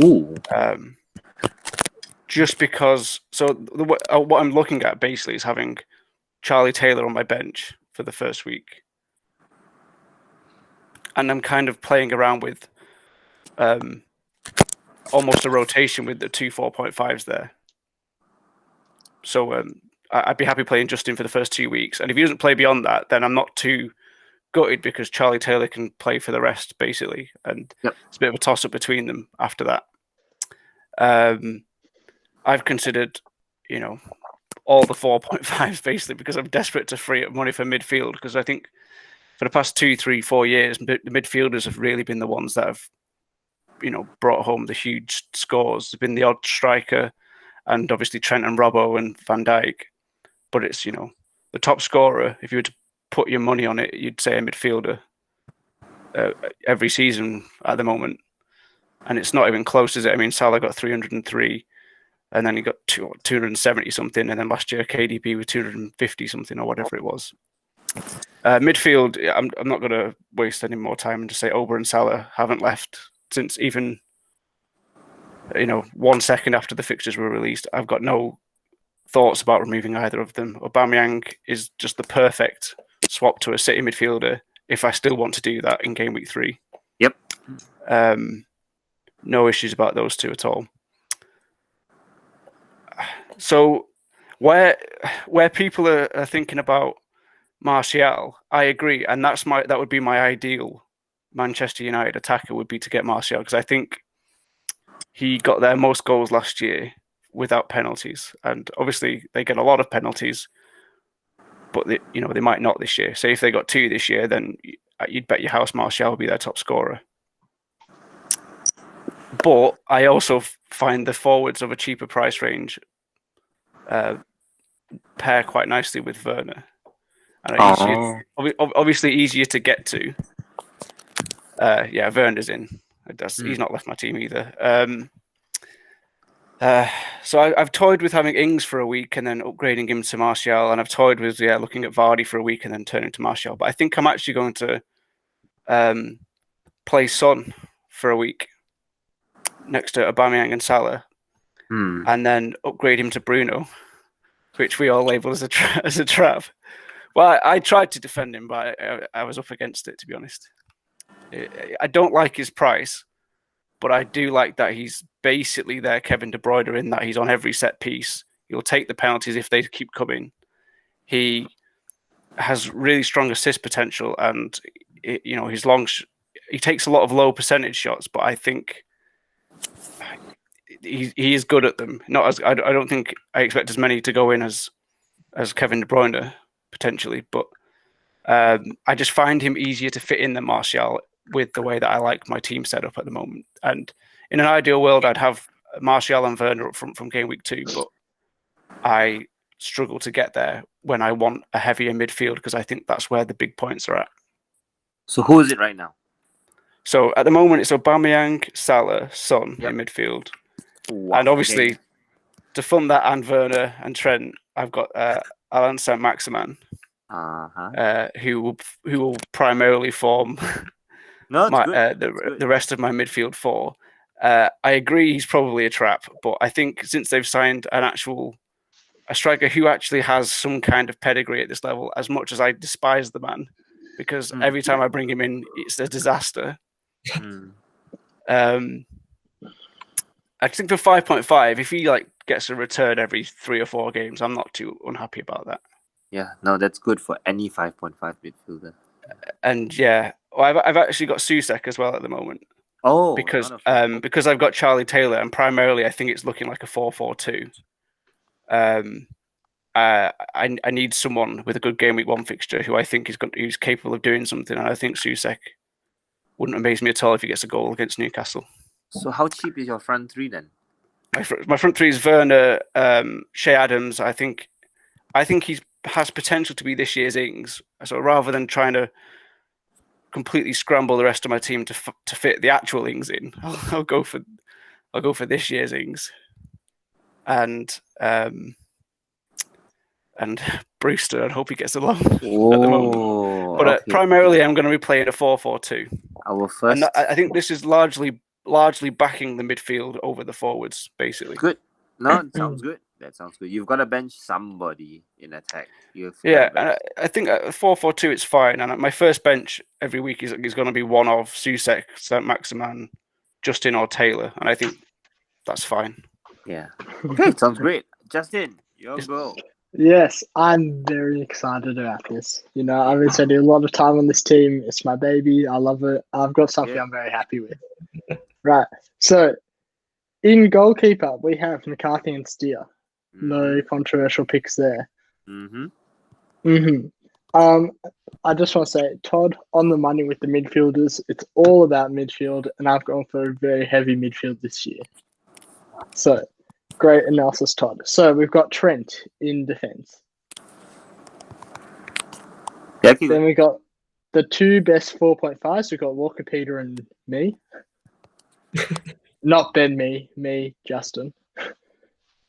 Ooh. Just because, what I'm looking at basically is having Charlie Taylor on my bench for the first week, and I'm kind of playing around with almost a rotation with the 2 4.5s there. So I'd be happy playing Justin for the first 2 weeks, and if he doesn't play beyond that, then I'm not too gutted because Charlie Taylor can play for the rest basically, and It's a bit of a toss up between them after that. I've considered, all the 4.5s basically because I'm desperate to free up money for midfield, because I think for the past 2, 3, 4 years, the midfielders have really been the ones that have, brought home the huge scores. There's been the odd striker, and obviously Trent and Robbo and Van Dijk, but it's, the top scorer, if you were to put your money on it, you'd say a midfielder every season at the moment. And it's not even close, is it? I mean, Salah got 303, and then he got 270 something, and then last year KDB with 250 something or whatever it was. Midfield, I'm not going to waste any more time and just say Ober and Salah haven't left since even 1 second after the fixtures were released. I've got no thoughts about removing either of them. Aubameyang is just the perfect swap to a City midfielder if I still want to do that in game week 3. Yep. No issues about those two at all. So where people are thinking about Martial, I agree, and that would be my ideal Manchester United attacker, would be to get Martial, because I think he got their most goals last year without penalties, and obviously they get a lot of penalties, but they might not this year. Say if they got 2 this year, then you'd bet your house Martial will be their top scorer. But I also find the forwards of a cheaper price range pair quite nicely with Werner. And obviously easier to get to. Yeah, Werner's in. He's not left my team either. So I've toyed with having Ings for a week and then upgrading him to Martial, and I've toyed with looking at Vardy for a week and then turning to Martial. But I think I'm actually going to play Son for a week next to Aubameyang and Salah, and then upgrade him to Bruno, which we all label as a trap. Well, I tried to defend him, but I was up against it, to be honest. I don't like his price, but I do like that he's basically their Kevin De Bruyne in that he's on every set piece. He'll take the penalties if they keep coming. He has really strong assist potential, and his he takes a lot of low percentage shots, but I think he is good at them. Not as I don't think I expect as many to go in as Kevin De Bruyne potentially, but I just find him easier to fit in than Martial with the way that I like my team set up at the moment. And in an ideal world, I'd have Martial and Werner up front from game week 2, but I struggle to get there when I want a heavier midfield because I think that's where the big points are at. So who is it right now? So at the moment, it's Aubameyang, Salah, Son in midfield. Wow, and obviously, to fund that and Werner and Trent, I've got Alan Saint-Maximin, who will primarily form the rest of my midfield 4. I agree he's probably a trap, but I think since they've signed a striker who actually has some kind of pedigree at this level, as much as I despise the man, because every time I bring him in, it's a disaster. I think for 5.5, if he gets a return every 3 or 4 games, I'm not too unhappy about that. Yeah, no, that's good for any 5.5 midfielder. And I've actually got Susek as well at the moment. Oh, because I've got Charlie Taylor, and primarily I think it's looking like a 4-4-2. I need someone with a good game week 1 fixture who I think who's capable of doing something, and I think Susek wouldn't amaze me at all if he gets a goal against Newcastle. So how cheap is your front 3 then? My front 3 is Werner, Shea Adams. I think he has potential to be this year's Ings. So rather than trying to completely scramble the rest of my team to fit the actual Ings in, I'll go for this year's Ings. And Brewster, I hope he gets along at the moment. But primarily, I'm going to be playing a 4-4-2. And I think this is largely backing the midfield over the forwards, basically. Good. No, it sounds good. That sounds good. You've got to bench somebody in attack. And I think at 4-4-2 it's fine. And my first bench every week is going to be one of Susek, Saint-Maximin, Justin, or Taylor, and I think that's fine. Yeah. Okay, sounds great. Justin, your go. Yes, I'm very excited about this. I've been spending a lot of time on this team. It's my baby. I love it. I've got something I'm very happy with. Right. So, in goalkeeper, we have McCarthy and Steer. No controversial picks there. I just want to say, Todd, on the money with the midfielders. It's all about midfield, and I've gone for a very heavy midfield this year. So, great analysis, Todd. So, we've got Trent in defence. Then we got the 2 best 4.5s. We've got Walker Peters and me. Not Ben me, Justin.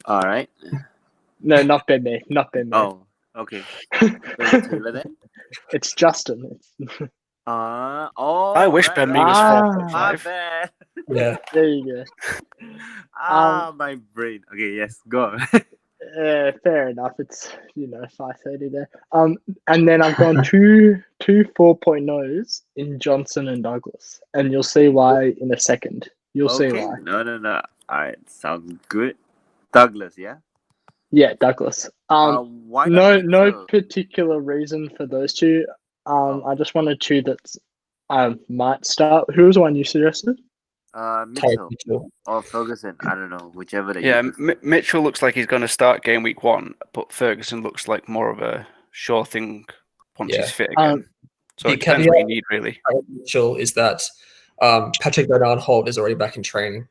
All right. No, not Ben me. Oh, okay. Taylor then? It's Justin. I wish Ben me was 4.5. bad. Yeah. There you go. My brain. Okay, yes, go. Fair enough. It's 5:30 there. And then I've gone two 4.0s in Johnson and Douglas, and you'll see why in a second. You'll see why. No. All right, sounds good. Douglas, yeah. Yeah, Douglas. Why no particular reason for those 2. I just wanted 2 that I might start. Who was the one you suggested? Mitchell or Ferguson. I don't know, whichever. Mitchell looks like he's going to start game week 1, but Ferguson looks like more of a sure thing once he's fit again. So it depends what you need, really. Mitchell is that Patrick Bernard Holt is already back in training,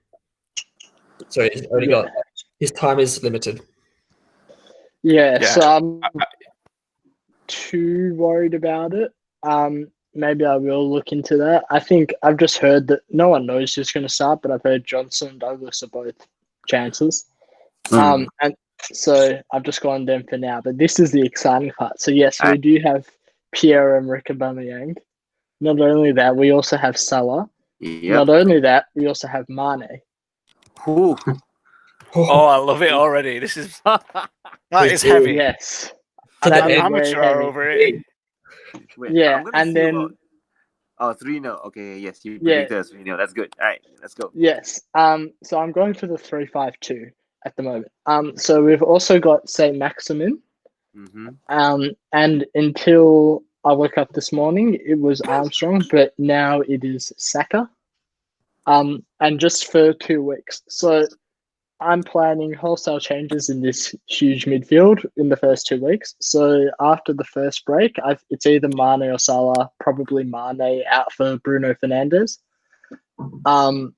so he's already got his time is limited. Yeah, Yeah. so I'm too worried about it. Maybe I will look into that. I think I've just heard that no one knows who's going to start, but I've heard Johnson and Douglas are both chances. And so I've just gone them for now. But this is the exciting part. So yes, we do have Pierre-Emerick Aubameyang. Not only that, we also have Salah. Yep. Not only that, we also have Mane. Ooh. Oh, I love it already. This is that is do. heavy. Yes. To That the is end. very Amateur heavy. over it. Wait, Yeah, I'm gonna and see then about... Oh, 3-0. Okay, yes, you Yeah. predicted us 3-0. That's good. All right, let's go. yes. So I'm going for the 3-5-2 at the moment. So we've also got Saint Maximin. Mm-hmm. And until I woke up this morning, it was Armstrong, but now it is Saka. And just for 2 weeks. So I'm planning wholesale changes in this huge midfield in the first 2 weeks. So after the first break, it's either Mane or Salah, probably Mane out for Bruno Fernandes. And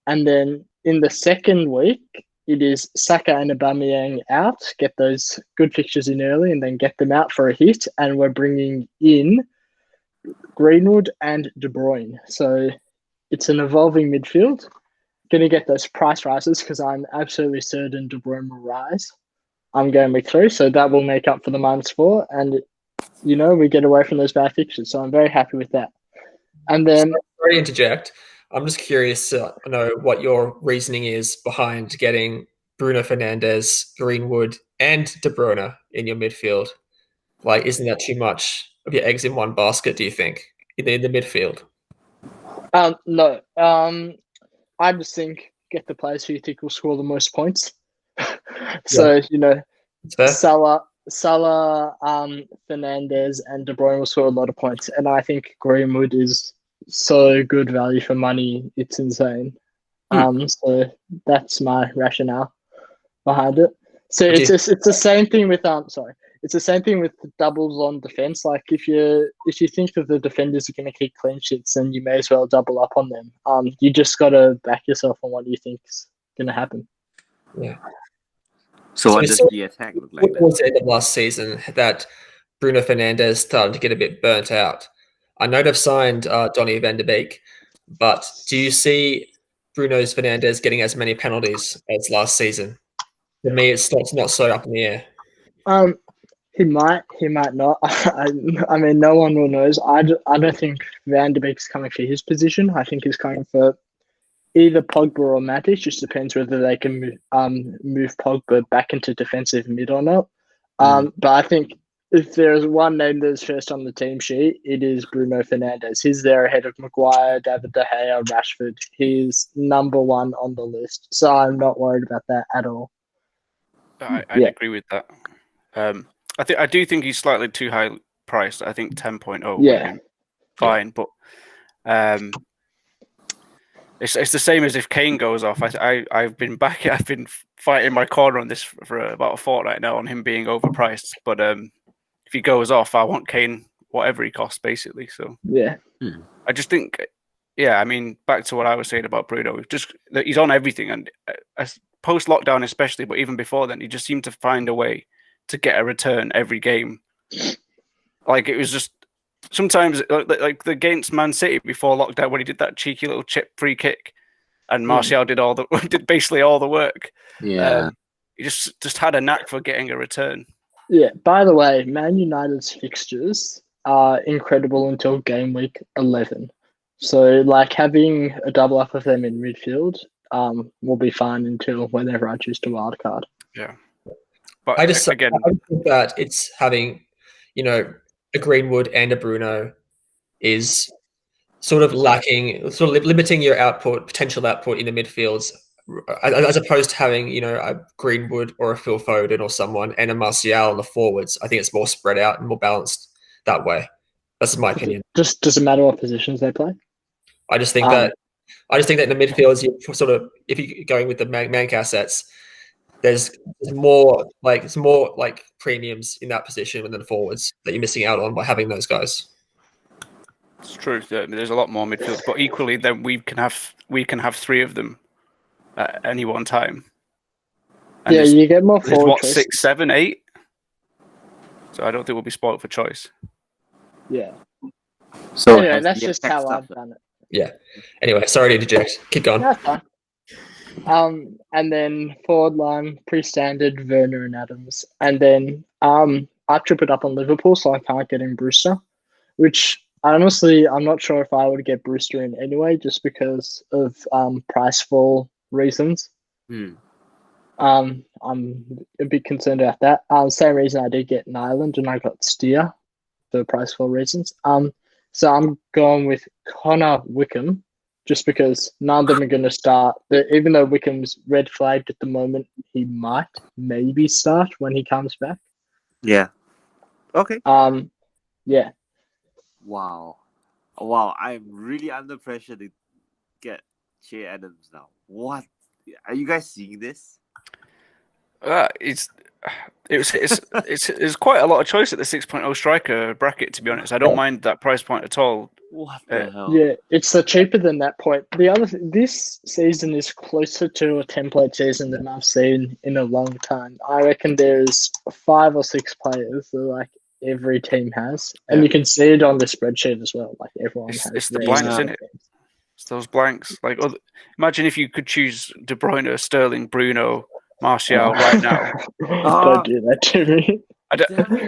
then in the second week, it is Saka and Aubameyang out, get those good fixtures in early and then get them out for a hit. And we're bringing in Greenwood and De Bruyne. So it's an evolving midfield. Going to get those price rises because I'm absolutely certain De Bruyne will rise. I'm going week 3, so that will make up for the -4. And, we get away from those bad fixtures. So I'm very happy with that. And then... Sorry to interject. I'm just curious to know what your reasoning is behind getting Bruno Fernandes, Greenwood, and De Bruyne in your midfield. Like, isn't that too much of your eggs in one basket, do you think, in the midfield? No. I just think get the players who you think will score the most points. So, Salah, Fernandes, and De Bruyne will score a lot of points. And I think Greenwood is so good value for money. It's insane. So that's my rationale behind it. So it's the same thing with it's the same thing with doubles on defense. Like if you think that the defenders are going to keep clean sheets, then you may as well double up on them. You just got to back yourself on what you think's going to happen. Yeah. So what does the attack look like? Towards the end of last season, that Bruno Fernandes started to get a bit burnt out. I know they've signed Donny van de Beek, but do you see Bruno Fernandes getting as many penalties as last season? For me, it's not so up in the air. He might not. I mean, no one will knows. I don't think Van de Beek's coming for his position. I think he's coming for either Pogba or Matic. Just depends whether they can move Pogba back into defensive mid or not. But I think if there's one name that's first on the team sheet, it is Bruno Fernandes. He's there ahead of Maguire, David De Gea, Rashford. He's number 1 on the list. So I'm not worried about that at all. I agree with that. I do think he's slightly too high priced. I think 10.0 would have been fine, but it's the same as if Kane goes off. I've been fighting my corner on this for about a fortnight now on him being overpriced. But if he goes off, I want Kane whatever he costs, basically. So I just think, I mean, back to what I was saying about Bruno, he's on everything, and post lockdown especially, but even before then, he just seemed to find a way to get a return every game. Like it was just sometimes like against Man City before lockdown when he did that cheeky little chip free kick, and Martial did basically all the work. Yeah, he just had a knack for getting a return. Yeah. By the way, Man United's fixtures are incredible until game week 11. So like having a double up of them in midfield will be fine until whenever I choose to wildcard. Yeah. But I think that it's having, a Greenwood and a Bruno is sort of lacking, sort of limiting your potential output in the midfields, as opposed to having, a Greenwood or a Phil Foden or someone and a Martial on the forwards. I think it's more spread out and more balanced that way. That's my opinion. Just does it matter what positions they play? I just think that in the midfields, you sort of, if you're going with the Mank assets, there's more premiums in that position than the forwards that you're missing out on by having those guys. It's true. There's a lot more midfield, but equally, then we can have 3 of them at any one time. And you get more forward choices. 6, 7, 8. So I don't think we'll be spoiled for choice. Yeah. So Anyway, has that's the just attack how I've started? done it. Yeah. Anyway, sorry to interject. Keep going. That's fine. And then forward line, pretty standard, Werner and Adams. And then I tripped it up on Liverpool, so I can't get in Brewster, which honestly, I'm not sure if I would get Brewster in anyway, just because of price fall reasons. Hmm. I'm a bit concerned about that. Same reason I did get Nyland and I got Steer for price fall reasons. So I'm going with Connor Wickham, just because none of them are going to start. Even though Wickham's red flagged at the moment, he might maybe start when he comes back. Yeah. Okay. Yeah. Wow. I'm really under pressure to get Che Adams now. What? Are you guys seeing this? It's quite a lot of choice at the 6.0 striker bracket, to be honest. I don't mind that price point at all. What the hell? Yeah, it's cheaper than that point. This season is closer to a template season than I've seen in a long time. I reckon there's 5 or 6 players that like every team has, and you can see it on the spreadsheet as well. Like everyone has. It's the theirs. blanks, isn't it? It's those blanks. Like, imagine if you could choose De Bruyne, Sterling, Bruno, Martial right now. Don't do that to me.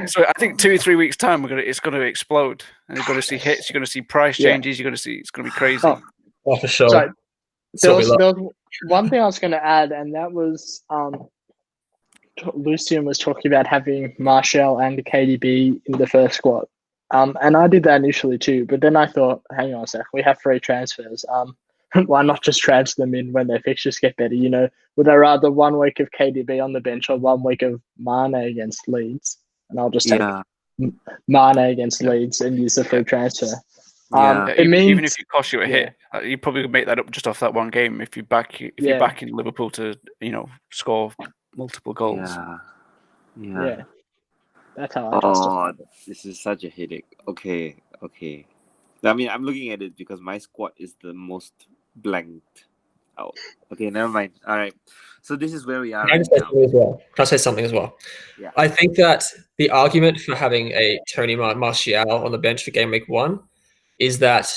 So I think 2 or 3 weeks time, it's going to explode, and you're going to see hits. You're going to see price changes. You're going to see it's going to be crazy. Oh, for sure. So, there That's what we love. was one thing I was going to add, and that was Lucian was talking about having Martial and KDB in the first squad. And I did that initially too, but then I thought, hang on a sec, we have free transfers. Why not just transfer them in when their fixtures get better? You know, would I rather 1 week of KDB on the bench or 1 week of Mane against Leeds? And I'll just take Mane against Leeds and use the free transfer. Even if it costs you a hit, you probably could make that up just off that one game if you're backing Liverpool to score multiple goals. Yeah. That's how I justify it. This is such a headache. Okay. I mean, I'm looking at it because my squad is the most blanked out. Okay, never mind. All right. So this is where we are. Can I say something as well? Yeah. I think that the argument for having a Tony Martial on the bench for game week 1 is that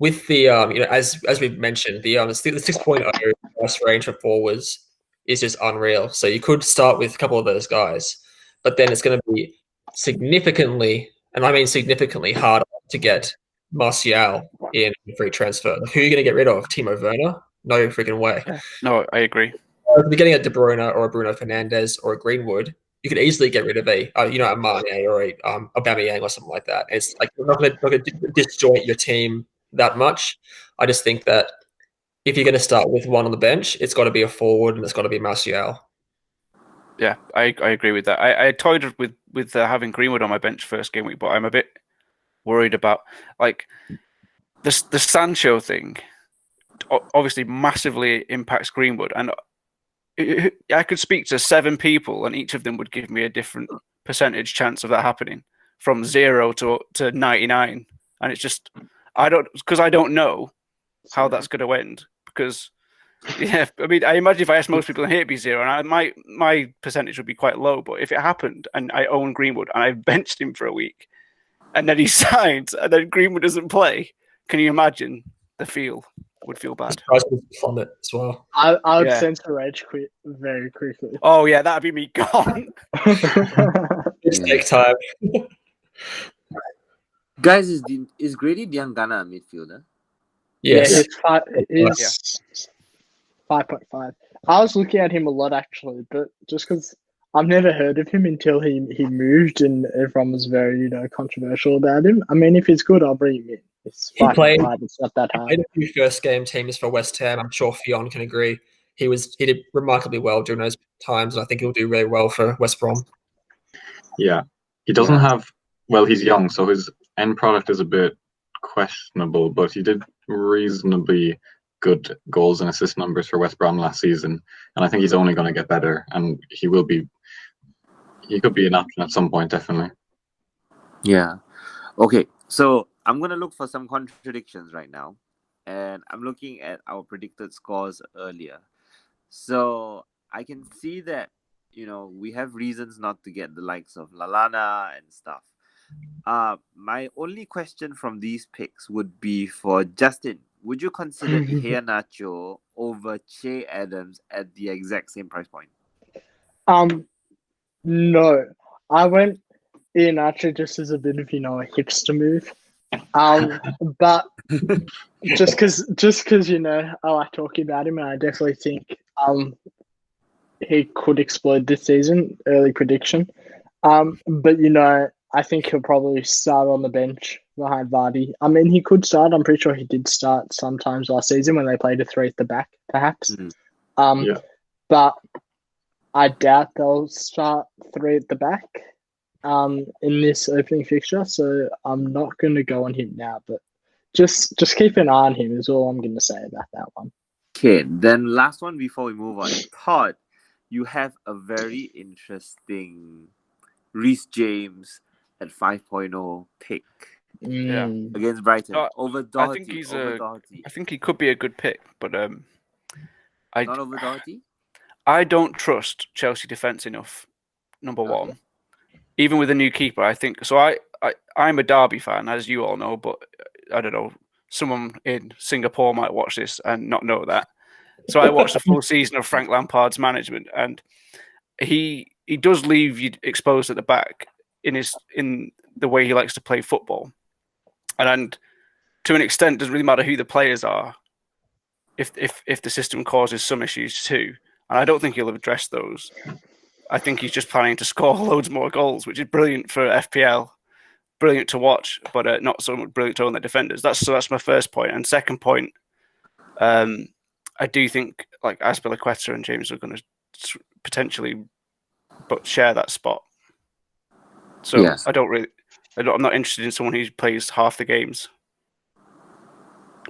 with the as we've mentioned, the 6.0 price range for forwards is just unreal. So you could start with a couple of those guys, but then it's going to be significantly, and I mean significantly, harder to get Martial in free transfer. Who are you going to get rid of? Timo Werner? No freaking way. No, I agree. If you're getting a De Bruyne or a Bruno Fernandes or a Greenwood, you could easily get rid of a Mane or a Aubameyang or something like that. It's like you're not going to disjoint your team that much. I just think that if you're going to start with one on the bench, it's got to be a forward and it's got to be Martial. Yeah, I agree with that. I toyed with having Greenwood on my bench first game week, but I'm a bit worried about like the Sancho thing. Obviously, massively impacts Greenwood, and I could speak to 7 people, and each of them would give me a different percentage chance of that happening, from 0 to 99. And it's just I don't know how that's going to end. Because I mean, I imagine if I asked most people, it'd be 0, and my percentage would be quite low. But if it happened, and I own Greenwood, and I benched him for a week, and then he signs, and then Greenwood doesn't play, can you imagine the feel? Would feel bad. Plummet as well. I would censor rage quit very quickly. Oh yeah, that'd be me gone. Just take time. Guys, is Grady Diangana a midfielder? Yes. Yeah, it's 5.5. I was looking at him a lot actually, but just because I've never heard of him until he moved, and everyone was very controversial about him. I mean, if he's good, I'll bring him in. It's 5.5. It's not that hard. He played a few first game teams for West Ham. I'm sure Fionn can agree. He did remarkably well during those times, and I think he'll do really well for West Brom. Yeah, he doesn't have. Well, he's young, so his end product is a bit questionable. But he did reasonably good goals and assist numbers for West Brom last season, and I think he's only going to get better. And he will be. He could be an option at some point, definitely. Yeah. Okay, so I'm going to look for some contradictions right now. And I'm looking at our predicted scores earlier. So I can see that we have reasons not to get the likes of Lalana and stuff. My only question from these picks would be for Justin. Would you consider Iheanacho over Che Adams at the exact same price point? No. I went Iheanacho just as a bit of, a hipster move. But just because I like talking about him, and I definitely think he could explode this season. Early prediction. But I think he'll probably start on the bench behind Vardy. I mean, he could start. I'm pretty sure he did start sometimes last season when they played a 3 at the back, perhaps. Yeah. But I doubt they'll start 3 at the back in this opening fixture. So I'm not going to go on him now. But just keep an eye on him is all I'm going to say about that one. Okay, then last one before we move on. Todd, you have a very interesting Reece James at 5.0 pick Yeah. against Brighton over Doherty. I think he's Doherty. I think he could be a good pick, but not over Doherty. I don't trust Chelsea defense enough. Number one, even with a new keeper, I think so. I'm a Derby fan, as you all know, but I don't know. Someone in Singapore might watch this and not know that. So I watched the full season of Frank Lampard's management, and he does leave you exposed at the back in the way he likes to play football, and to an extent, it doesn't really matter who the players are. If the system causes some issues too, and I don't think he'll address those. I think he's just planning to score loads more goals, which is brilliant for FPL, brilliant to watch, but not so much brilliant to own the defenders. That's my first point. And second point, I do think like Azpilicueta and James are going to potentially, but share that spot. So yes. I'm not interested in someone who plays half the games.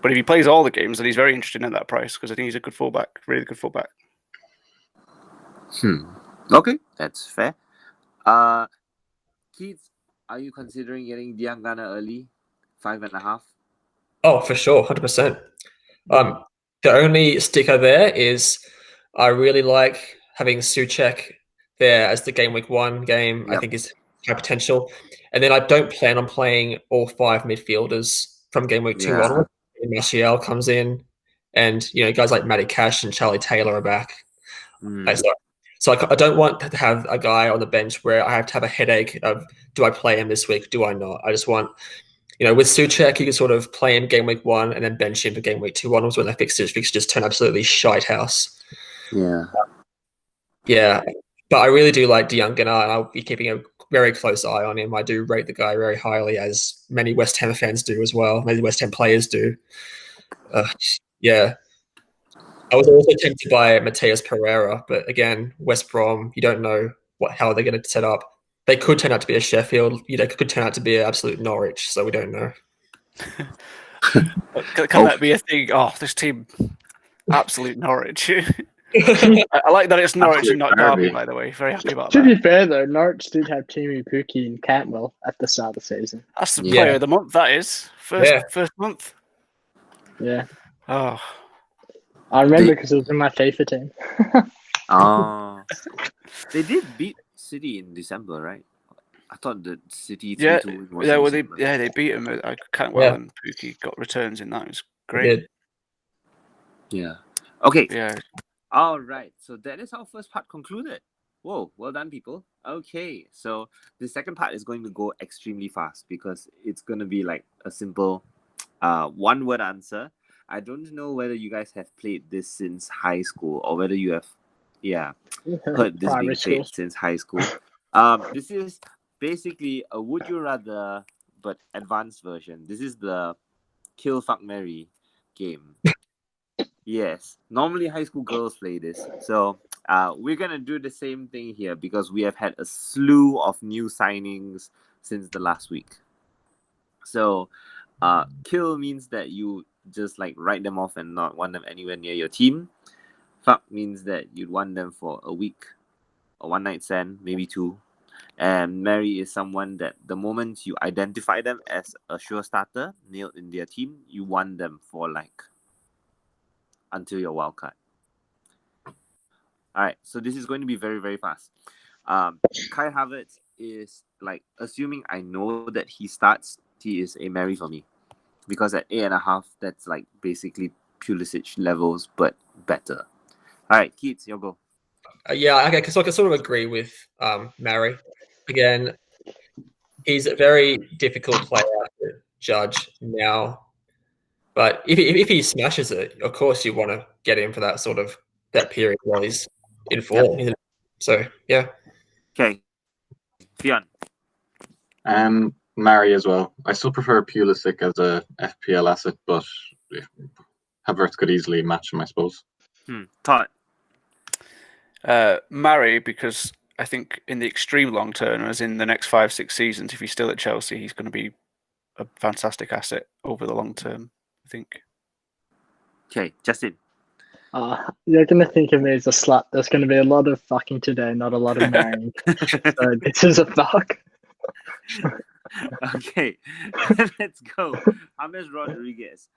But if he plays all the games, then he's very interested in that price because I think he's a good fullback, really good fullback. Okay, that's fair. Keith, are you considering getting Diangana early? 5.5? Oh, for sure, 100%. The only sticker there is I really like having Souček there as the game week 1 game. Yep. I think is high potential. And then I don't plan on playing all 5 midfielders from game week 2 onward. Martial comes in, and guys like Matty Cash and Charlie Taylor are back. So I don't want to have a guy on the bench where I have to have a headache of, do I play him this week? Do I not? I just want, with Souček, you can sort of play him game week 1 and then bench him for game week 2 onwards when the fixtures turn absolutely shite house. Yeah. But I really do like Diangana, and I'll be keeping a very close eye on him. I do rate the guy very highly, as many West Ham fans do as well. Many West Ham players do. Yeah. I was also tempted by Mateus Pereira, but again, West Brom, you don't know how they're going to set up. They could turn out to be a Sheffield. They could turn out to be an absolute Norwich, so we don't know. Can that be a thing? Oh, this team, absolute Norwich. I like that it's Norwich and not Derby, by the way. Very happy about that. To be fair, though, Norwich did have Timu Pukki and Cantwell at the start of the season. That's the player of the month, that is. First month. Yeah. Oh. I remember because it was in my FIFA team. They did beat City in December, right? I thought the City 3-2 was they beat them. I Cantwell and Pukki got returns in that. It was great. Yeah. Okay. Yeah. All right. So that is our first part concluded. Whoa, well done, people. Okay, so the second part is going to go extremely fast because it's going to be like a simple one-word answer. I don't know whether you guys have played this since high school or whether you have, heard this being played since high school. This is basically a would you rather, but advanced version. This is the Kill Fuck Marry game. Yes, normally high school girls play this. So we're going to do the same thing here because we have had a slew of new signings since the last week. So kill means that you just like write them off and not want them anywhere near your team. Fuck means that you'd want them for a week, a one night stand, maybe 2. And marry is someone that the moment you identify them as a sure starter, nailed in their team, you want them for like until your wild card. All right, so this is going to be very, very fast. Kai Havertz is like, assuming I know that he starts, he is a Mary for me, because at 8.5, that's like basically Pulisic levels, but better. All right, Keats, your go. Yeah, okay, so I can sort of agree with Mary. Again, he's a very difficult player to judge now. But if he smashes it, of course you want to get him for that period while he's in form. Yep. So yeah. Okay, Fionn. Mary as well. I still prefer Pulisic as a FPL asset, but Havertz could easily match him, I suppose. Todd. Mary, because I think in the extreme long term, as in the next 5-6 seasons, if he's still at Chelsea, he's going to be a fantastic asset over the long term, I think. Okay, Justin. You're going to think of me as a slut. There's going to be a lot of fucking today, not a lot of marrying. So this is a fuck. Okay, let's go. James Rodriguez.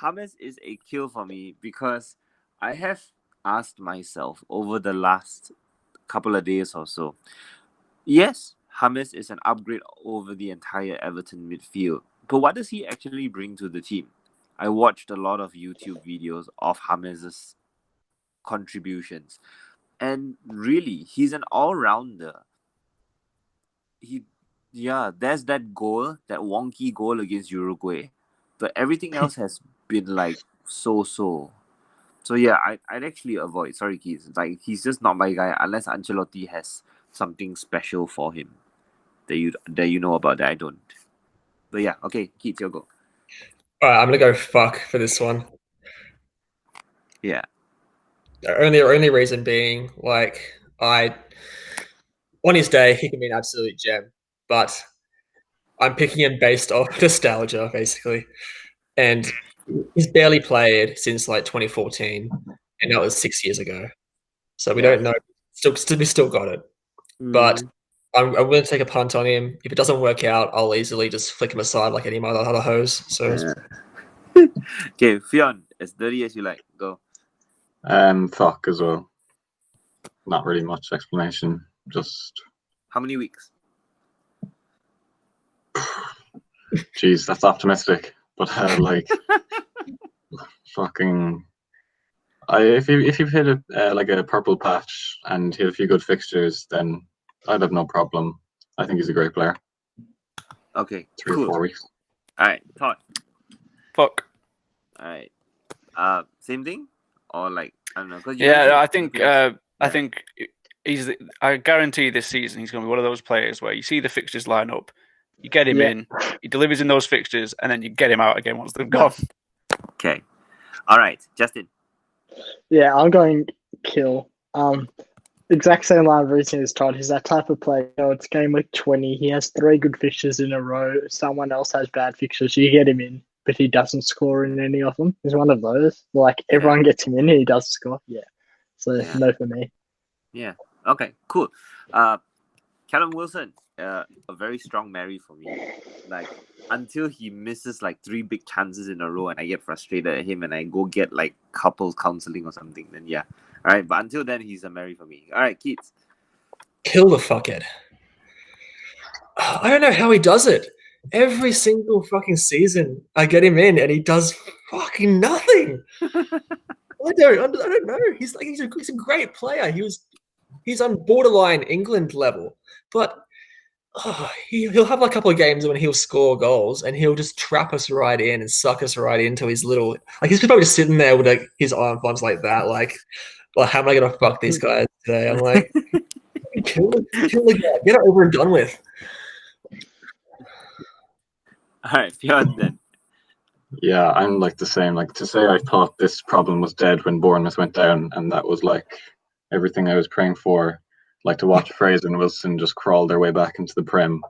James is a kill for me because I have asked myself over the last couple of days or so. Yes, James is an upgrade over the entire Everton midfield, but what does he actually bring to the team? I watched a lot of YouTube videos of James's contributions, and really, he's an all-rounder. There's that goal, that wonky goal against Uruguay, but everything else has been like so. So yeah, I'd actually avoid. Sorry, Keith. Like, he's just not my guy unless Ancelotti has something special for him that you know about that I don't. But yeah, okay, Keith, your go. All right, I'm gonna go fuck for this one. Yeah. The only reason being, like, on his day he can be an absolute gem, but I'm picking him based off nostalgia, basically. And he's barely played since like 2014, and that was 6 years ago. So we don't know. We still got it, but I'm willing to take a punt on him. If it doesn't work out, I'll easily just flick him aside like any of my other hoes. So okay, Fionn, as dirty as you like, go. Fuck as well. Not really much explanation. Just how many weeks? Jeez, that's optimistic. But like, fucking. If you hit like a purple patch and hit a few good fixtures, then I'd have no problem. I think he's a great player. Okay, 3 or 4 weeks. All right, Todd. Fuck. All right. Same thing, or like, I don't know. I think I guarantee this season he's going to be one of those players where you see the fixtures line up, you get him in, he delivers in those fixtures, and then you get him out again once they've gone. Okay. All right, Justin. Yeah, I'm going kill. Exact same line of reasoning as Todd. He's that type of player. It's game week 20. He has 3 good fixtures in a row. Someone else has bad fixtures. You get him in, but he doesn't score in any of them. He's one of those. Like, everyone gets him in and he doesn't score. Yeah. So, no for me. Yeah. Okay, cool. Callum Wilson, a very strong Mary for me. Like, until he misses like 3 big chances in a row and I get frustrated at him and I go get like couples counseling or something, then yeah. All right, but until then, he's a Mary for me. All right, Keats. Kill the fuckhead. I don't know how he does it. Every single fucking season, I get him in and he does fucking nothing. I don't know. He's a great player. He's on borderline England level, but he'll have like a couple of games when he'll score goals and he'll just trap us right in and suck us right into his little, like, he's probably just sitting there with like his arms like that, like, well, how am I gonna fuck these guys today? I'm like, kill the guy, get it over and done with. All right, Fionn then. Yeah, I'm like the same. Like, to say I thought this problem was dead when Bournemouth went down, and that was like everything I was praying for. Like, to watch Fraser and Wilson just crawl their way back into the Prem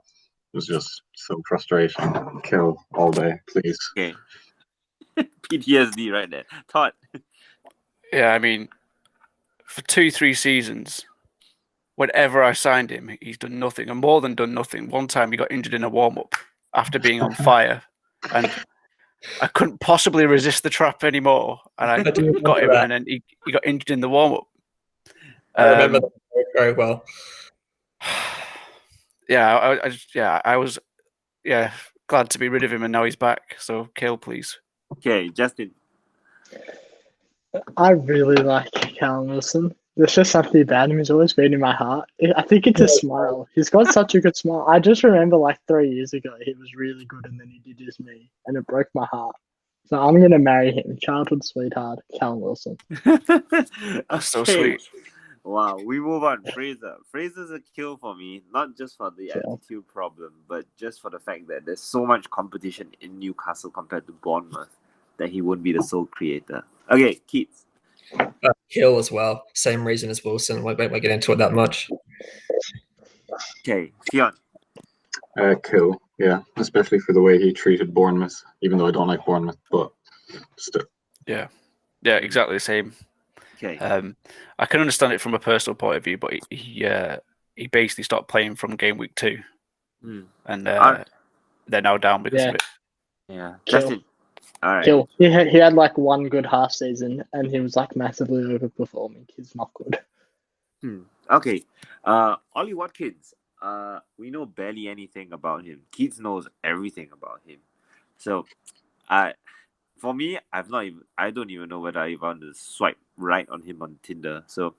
was just so frustrating. Kill all day, please. Okay. PTSD right there. Todd. Yeah, I mean, for 2-3 seasons, whenever I signed him, he's done nothing, and more than done nothing. One time he got injured in a warm-up after being on fire, and I couldn't possibly resist the trap anymore, and I got him, and then he got injured in the warm-up. I remember that very well. I was glad to be rid of him, and now he's back. So kill, please. Okay, Justin. I really like Callum Wilson. There's just something about him. He's always been in my heart. I think it's a smile. He's got such a good smile. I just remember like 3 years ago, he was really good, and then he did his knee, and it broke my heart. So I'm gonna marry him. Childhood sweetheart, Callum Wilson. That's so sweet. Wow, we move on. Fraser. Fraser's a kill for me, not just for the Kill. attitude problem, but just for the fact that there's so much competition in Newcastle compared to Bournemouth that he won't be the sole creator. Okay, Keats. Kill as well. Same reason as Wilson. Won't get into it that much. Okay, Fionn. Kill, yeah, especially for the way he treated Bournemouth, even though I don't like Bournemouth, but still. Yeah, exactly the same. Okay. I can understand it from a personal point of view, but he basically stopped playing from game week 2, and they're now down because of it. Yeah, Kill. Justin. All right. Kill. He had like one good half season, and he was like massively overperforming. He's not good. Okay. Ollie Watkins. We know barely anything about him. Keats knows everything about him. So, for me, I don't even know whether I want to swipe right on him on Tinder. So,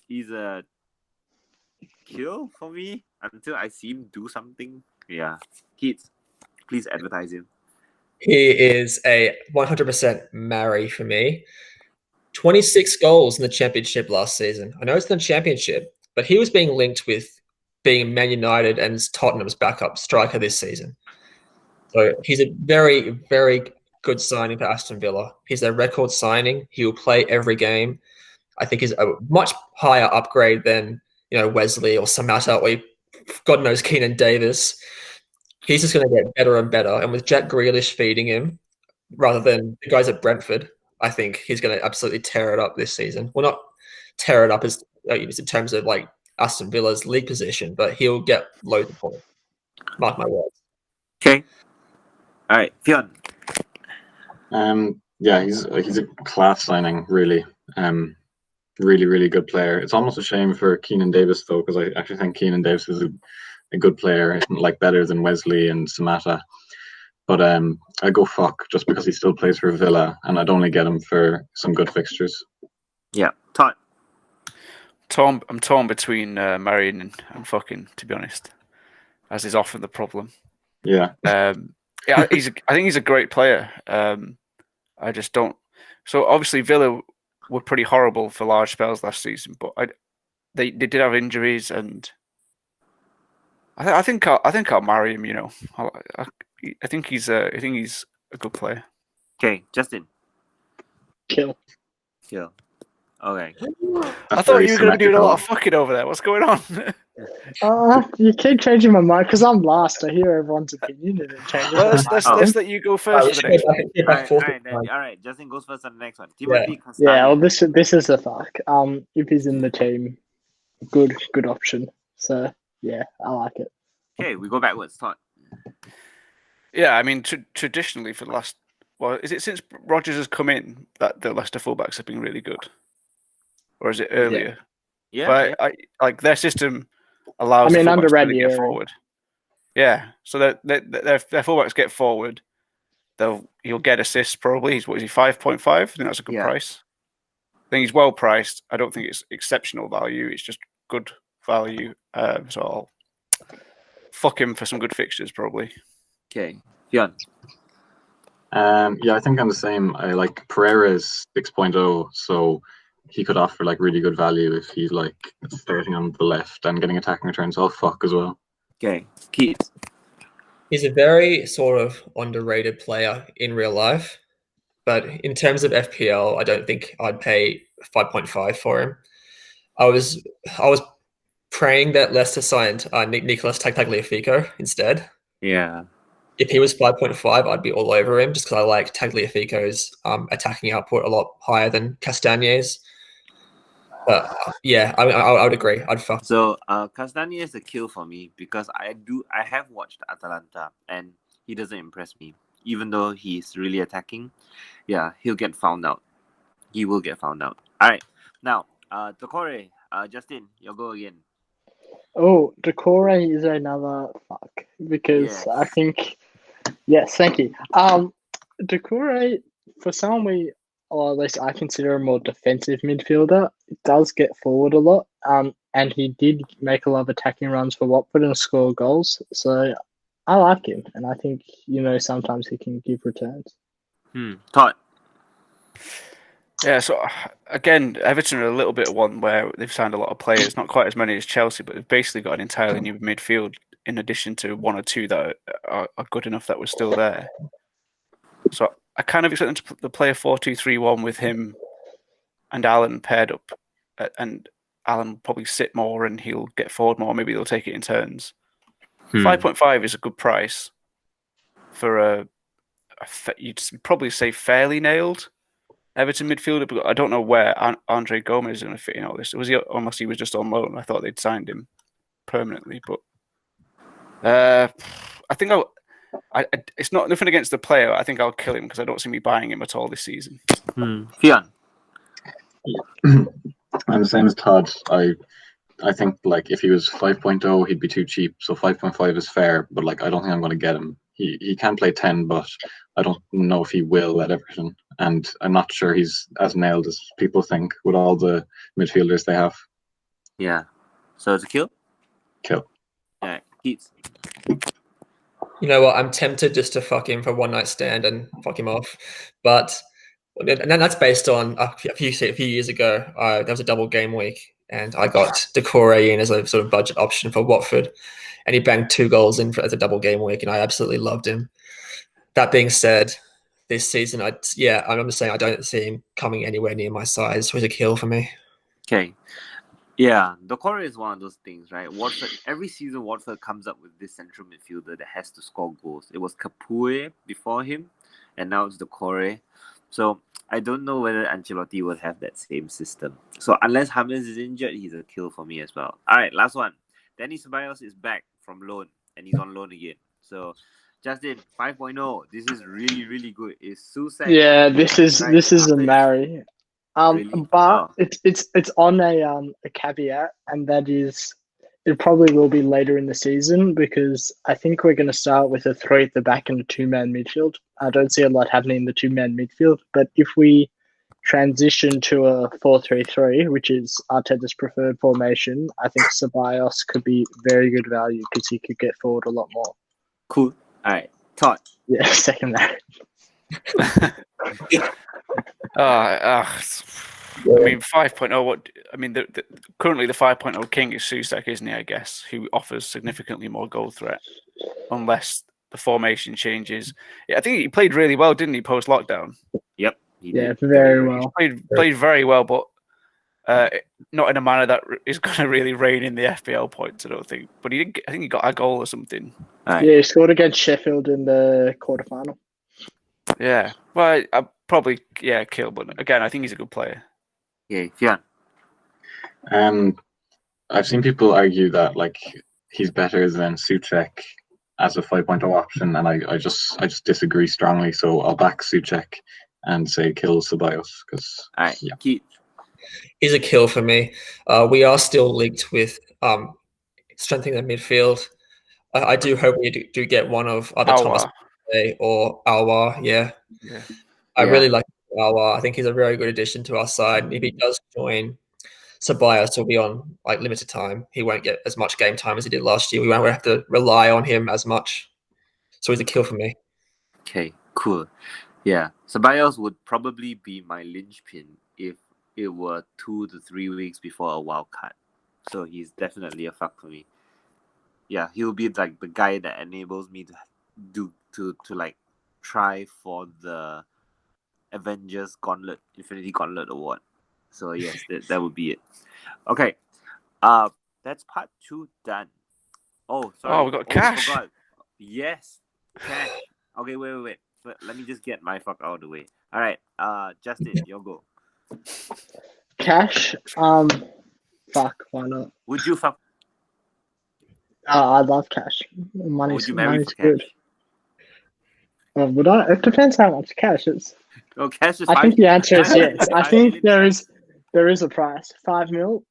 he's a kill for me until I see him do something. Yeah, Keats, please advertise him. He is a 100% marry for me. 26 goals in the championship last season. I know it's the championship, but he was being linked with being Man United and Tottenham's backup striker this season. So he's a very, very good signing for Aston Villa. He's a record signing. He will play every game. I think he's a much higher upgrade than Wesley or Samatta or God knows Keenan Davis. He's just going to get better and better. And with Jack Grealish feeding him, rather than the guys at Brentford, I think he's going to absolutely tear it up this season. Well, not tear it up as in terms of like Aston Villa's league position, but he'll get loads of points. Mark my words. Okay. All right, Fionn. Yeah, he's a class signing, really. Really, really good player. It's almost a shame for Keenan Davis though, because I actually think Keenan Davis is a good player, like better than Wesley and Samatta. But I go fuck just because he still plays for Villa, and I'd only get him for some good fixtures. Yeah, Todd. I'm torn between marrying and fucking, to be honest, as is often the problem. Yeah. I think he's a great player. I just don't. So obviously Villa were pretty horrible for large spells last season, but they did have injuries, and I think I'll marry him. I think he's a good player. Okay, Justin. Kill. Okay. I thought you were going to be doing a lot of fucking over there. What's going on? You keep changing my mind because I'm last. I hear everyone's opinion and it changes. Let's let you go first for the next one. All right. Justin goes first on the next one. Timothy Castagna. Yeah, well, this is a fuck. If he's in the team, good option. So yeah, I like it. Okay, we go backwards. Todd. Yeah, I mean, traditionally for the last, is it since Rodgers has come in that the Leicester fullbacks have been really good, or is it earlier? Yeah. But I their system allows. I mean, under to get forward. Yeah, so their fullbacks get forward. He'll get assists probably. What is he, 5.5? I think that's a good price. I think he's well priced. I don't think it's exceptional value. It's just good value. So I'll fuck him for some good fixtures probably. Okay, Fionn. Yeah, I think I'm the same. I like Pereira's 6.0, so he could offer like really good value if he's like starting on the left and getting attacking returns. So I'll fuck as well. Okay, Keith. He's a very sort of underrated player in real life, but in terms of FPL, I don't think I'd pay 5.5 for him. I was praying that Leicester signed Nicolas Tagliafico instead. Yeah. If he was 5.5, I'd be all over him just because I like Tagliafico's attacking output a lot higher than Castagne's. But yeah, I would agree. I'd fuck. So Castagna is a kill for me because I have watched Atalanta and he doesn't impress me. Even though he's really attacking, yeah, he'll get found out. He will get found out. All right, now Tokore, Justin, your go again. Oh, Decore is another fuck because Yes. I think yes, thank you. Decore for some we, or at least I consider a more defensive midfielder. It does get forward a lot. And he did make a lot of attacking runs for Watford and score goals. So I like him, and I think sometimes he can give returns. Todd. Yeah, so again, Everton are a little bit of one where they've signed a lot of players, not quite as many as Chelsea, but they've basically got an entirely new midfield in addition to one or two that are good enough that were still there. So I kind of expect them to play a 4-2-3-1 with him and Alan paired up, and Alan will probably sit more and he'll get forward more. Maybe they'll take it in turns. 5.5 is a good price for you'd probably say fairly nailed Everton midfielder, but I don't know where Andre Gomez is going to fit in all this. Unless he was just on loan. I thought they'd signed him permanently, but I think it's not nothing against the player. I think I'll kill him because I don't see me buying him at all this season. Fionn. I'm the same as Todd. I think like if he was 5.0, he'd be too cheap. So 5.5 is fair, but like I don't think I'm going to get him. He can play 10, but I don't know if he will at Everton. And I'm not sure he's as nailed as people think with all the midfielders they have. Yeah. So it's a kill? Kill. All right. Keats. You know what? I'm tempted just to fuck him for one night stand and fuck him off, but and then that's based on a few years ago. There was a double game week, and I got Decore in as a sort of budget option for Watford, and he banged 2 goals in as a double game week, and I absolutely loved him. That being said, this season, I'm just saying I don't see him coming anywhere near my size, so he's a kill for me. Okay. Yeah, Decore is one of those things, right? Watford, every season, Watford comes up with this central midfielder that has to score goals. It was Capoue before him, and now it's Decore. So I don't know whether Ancelotti will have that same system. So unless Havertz is injured, he's a kill for me as well. All right, last one. Danny Ceballos is back from loan, and he's on loan again. So Justin, 5.0. This is really, really good. Is Susak? Yeah, this is a marry. Really? But it's on a caveat, and that is it probably will be later in the season because I think we're going to start with a 3 at the back and a 2-man midfield. I don't see a lot happening in the 2-man midfield, but if we transition to a 4-3-3, which is Arteta's preferred formation, I think Ceballos could be very good value because he could get forward a lot more. Cool. All right, Todd. Yeah, second that. I mean, 5.0. What I mean, currently the 5.0 king is Susak, isn't he? I guess who offers significantly more goal threat, unless the formation changes. Yeah, I think he played really well, didn't he? Post lockdown. Yep. He did. Very well. Played very well, but not in a manner that is going to really rein in the FPL points. I don't think. But I think he got a goal or something. Right. Yeah, he scored against Sheffield in the quarterfinal. Yeah. Well, I probably kill, but again, I think he's a good player. Yeah, Fionn. I've seen people argue that like he's better than Souček as a 5.0 option, and I just disagree strongly. So I'll back Souček and say kill Ceballos because Keith. He's a kill for me. We are still linked with strengthening the midfield. I do hope we do get one of either Thomas or Alwar. Yeah. I really like Alwar. I think he's a very good addition to our side. If he does join, Ceballos will be on like limited time. He won't get as much game time as he did last year. We won't have to rely on him as much. So he's a kill for me. Okay, cool. Yeah, Ceballos would probably be my linchpin if it were 2 to 3 weeks before a wild card. So he's definitely a fuck for me. Yeah, he'll be like the guy that enables me to like try for the Avengers Gauntlet, Infinity Gauntlet award. So yes, that would be it. Okay, that's part 2 done. Oh, sorry. Oh, we got cash. Forgot. Yes, cash. Okay, wait. Let me just get my fuck out of the way. All right, Justin, your go. Cash. Fuck. Why not? Would you fuck? I love cash. Money's good. Cash? Would I? It depends how much cash is. Oh, cash is. I think the answer is yes. I think there is There is a price. 5 mil.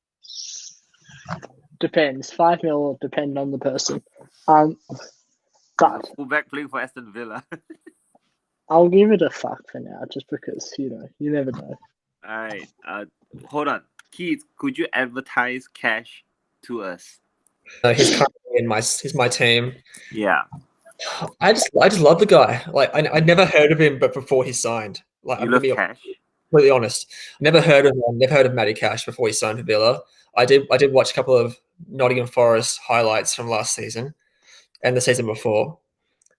Depends. 5 mil will depend on the person. But Fullback playing for Aston Villa. I'll give it a fuck for now, just because you never know. All right. Hold on, Keith. Could you advertise Cash to us? He's currently in my team. Yeah. I just love the guy. Like I never heard of him, but before he signed, like You I'm love gonna be Cash. completely honest. Never heard of him. Never heard of Matty Cash before he signed for Villa. I did watch a couple of Nottingham Forest highlights from last season and the season before.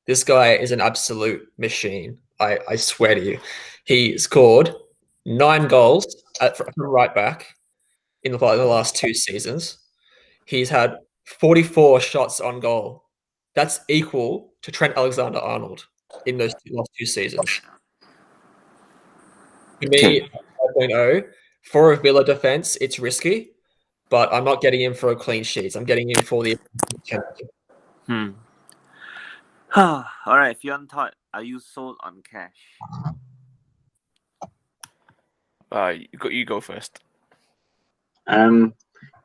This guy is an absolute machine. I swear to you. He scored 9 goals from right back in the last 2 seasons. He's had 44 shots on goal. That's equal to Trent Alexander-Arnold in those last 2 seasons. For me, 5.0, for a Villa defense, it's risky, but I'm not getting him for a clean sheet. I'm getting him for the All right, Fionn Todd, are you sold on Cash? You go first.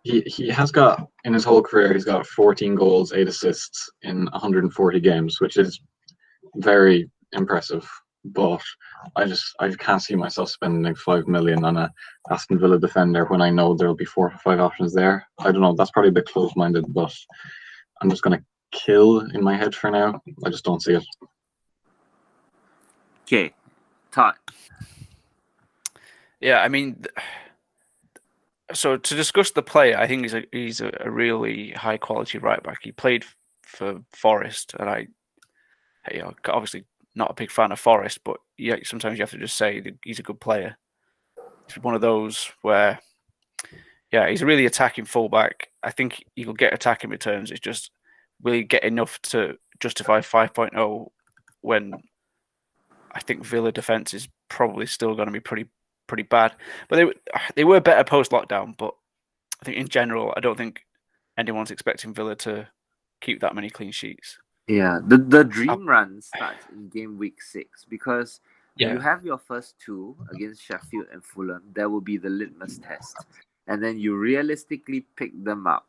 He has got, in his whole career, he's got 14 goals, 8 assists in 140 games, which is very impressive. But I can't see myself spending like 5 million on a Aston Villa defender when I know there'll be 4 or 5 options there. I don't know. That's probably a bit close-minded, but I'm just gonna kill in my head for now. I just don't see it. Okay, Todd. Yeah, I mean, so to discuss the player, I think he's a really high quality right back. He played for Forest, and obviously not a big fan of Forest, but yeah, sometimes you have to just say that he's a good player. He's one of those where, yeah, he's a really attacking fullback. I think he will get attacking returns. It's just will he get enough to justify 5.0 when I think Villa defense is probably still going to be pretty bad. But they were better post lockdown. But I think in general, I don't think anyone's expecting Villa to keep that many clean sheets. Yeah, the dream run starts in game week 6 because you have your first 2 against Sheffield and Fulham. That will be the litmus test, and then you realistically pick them up.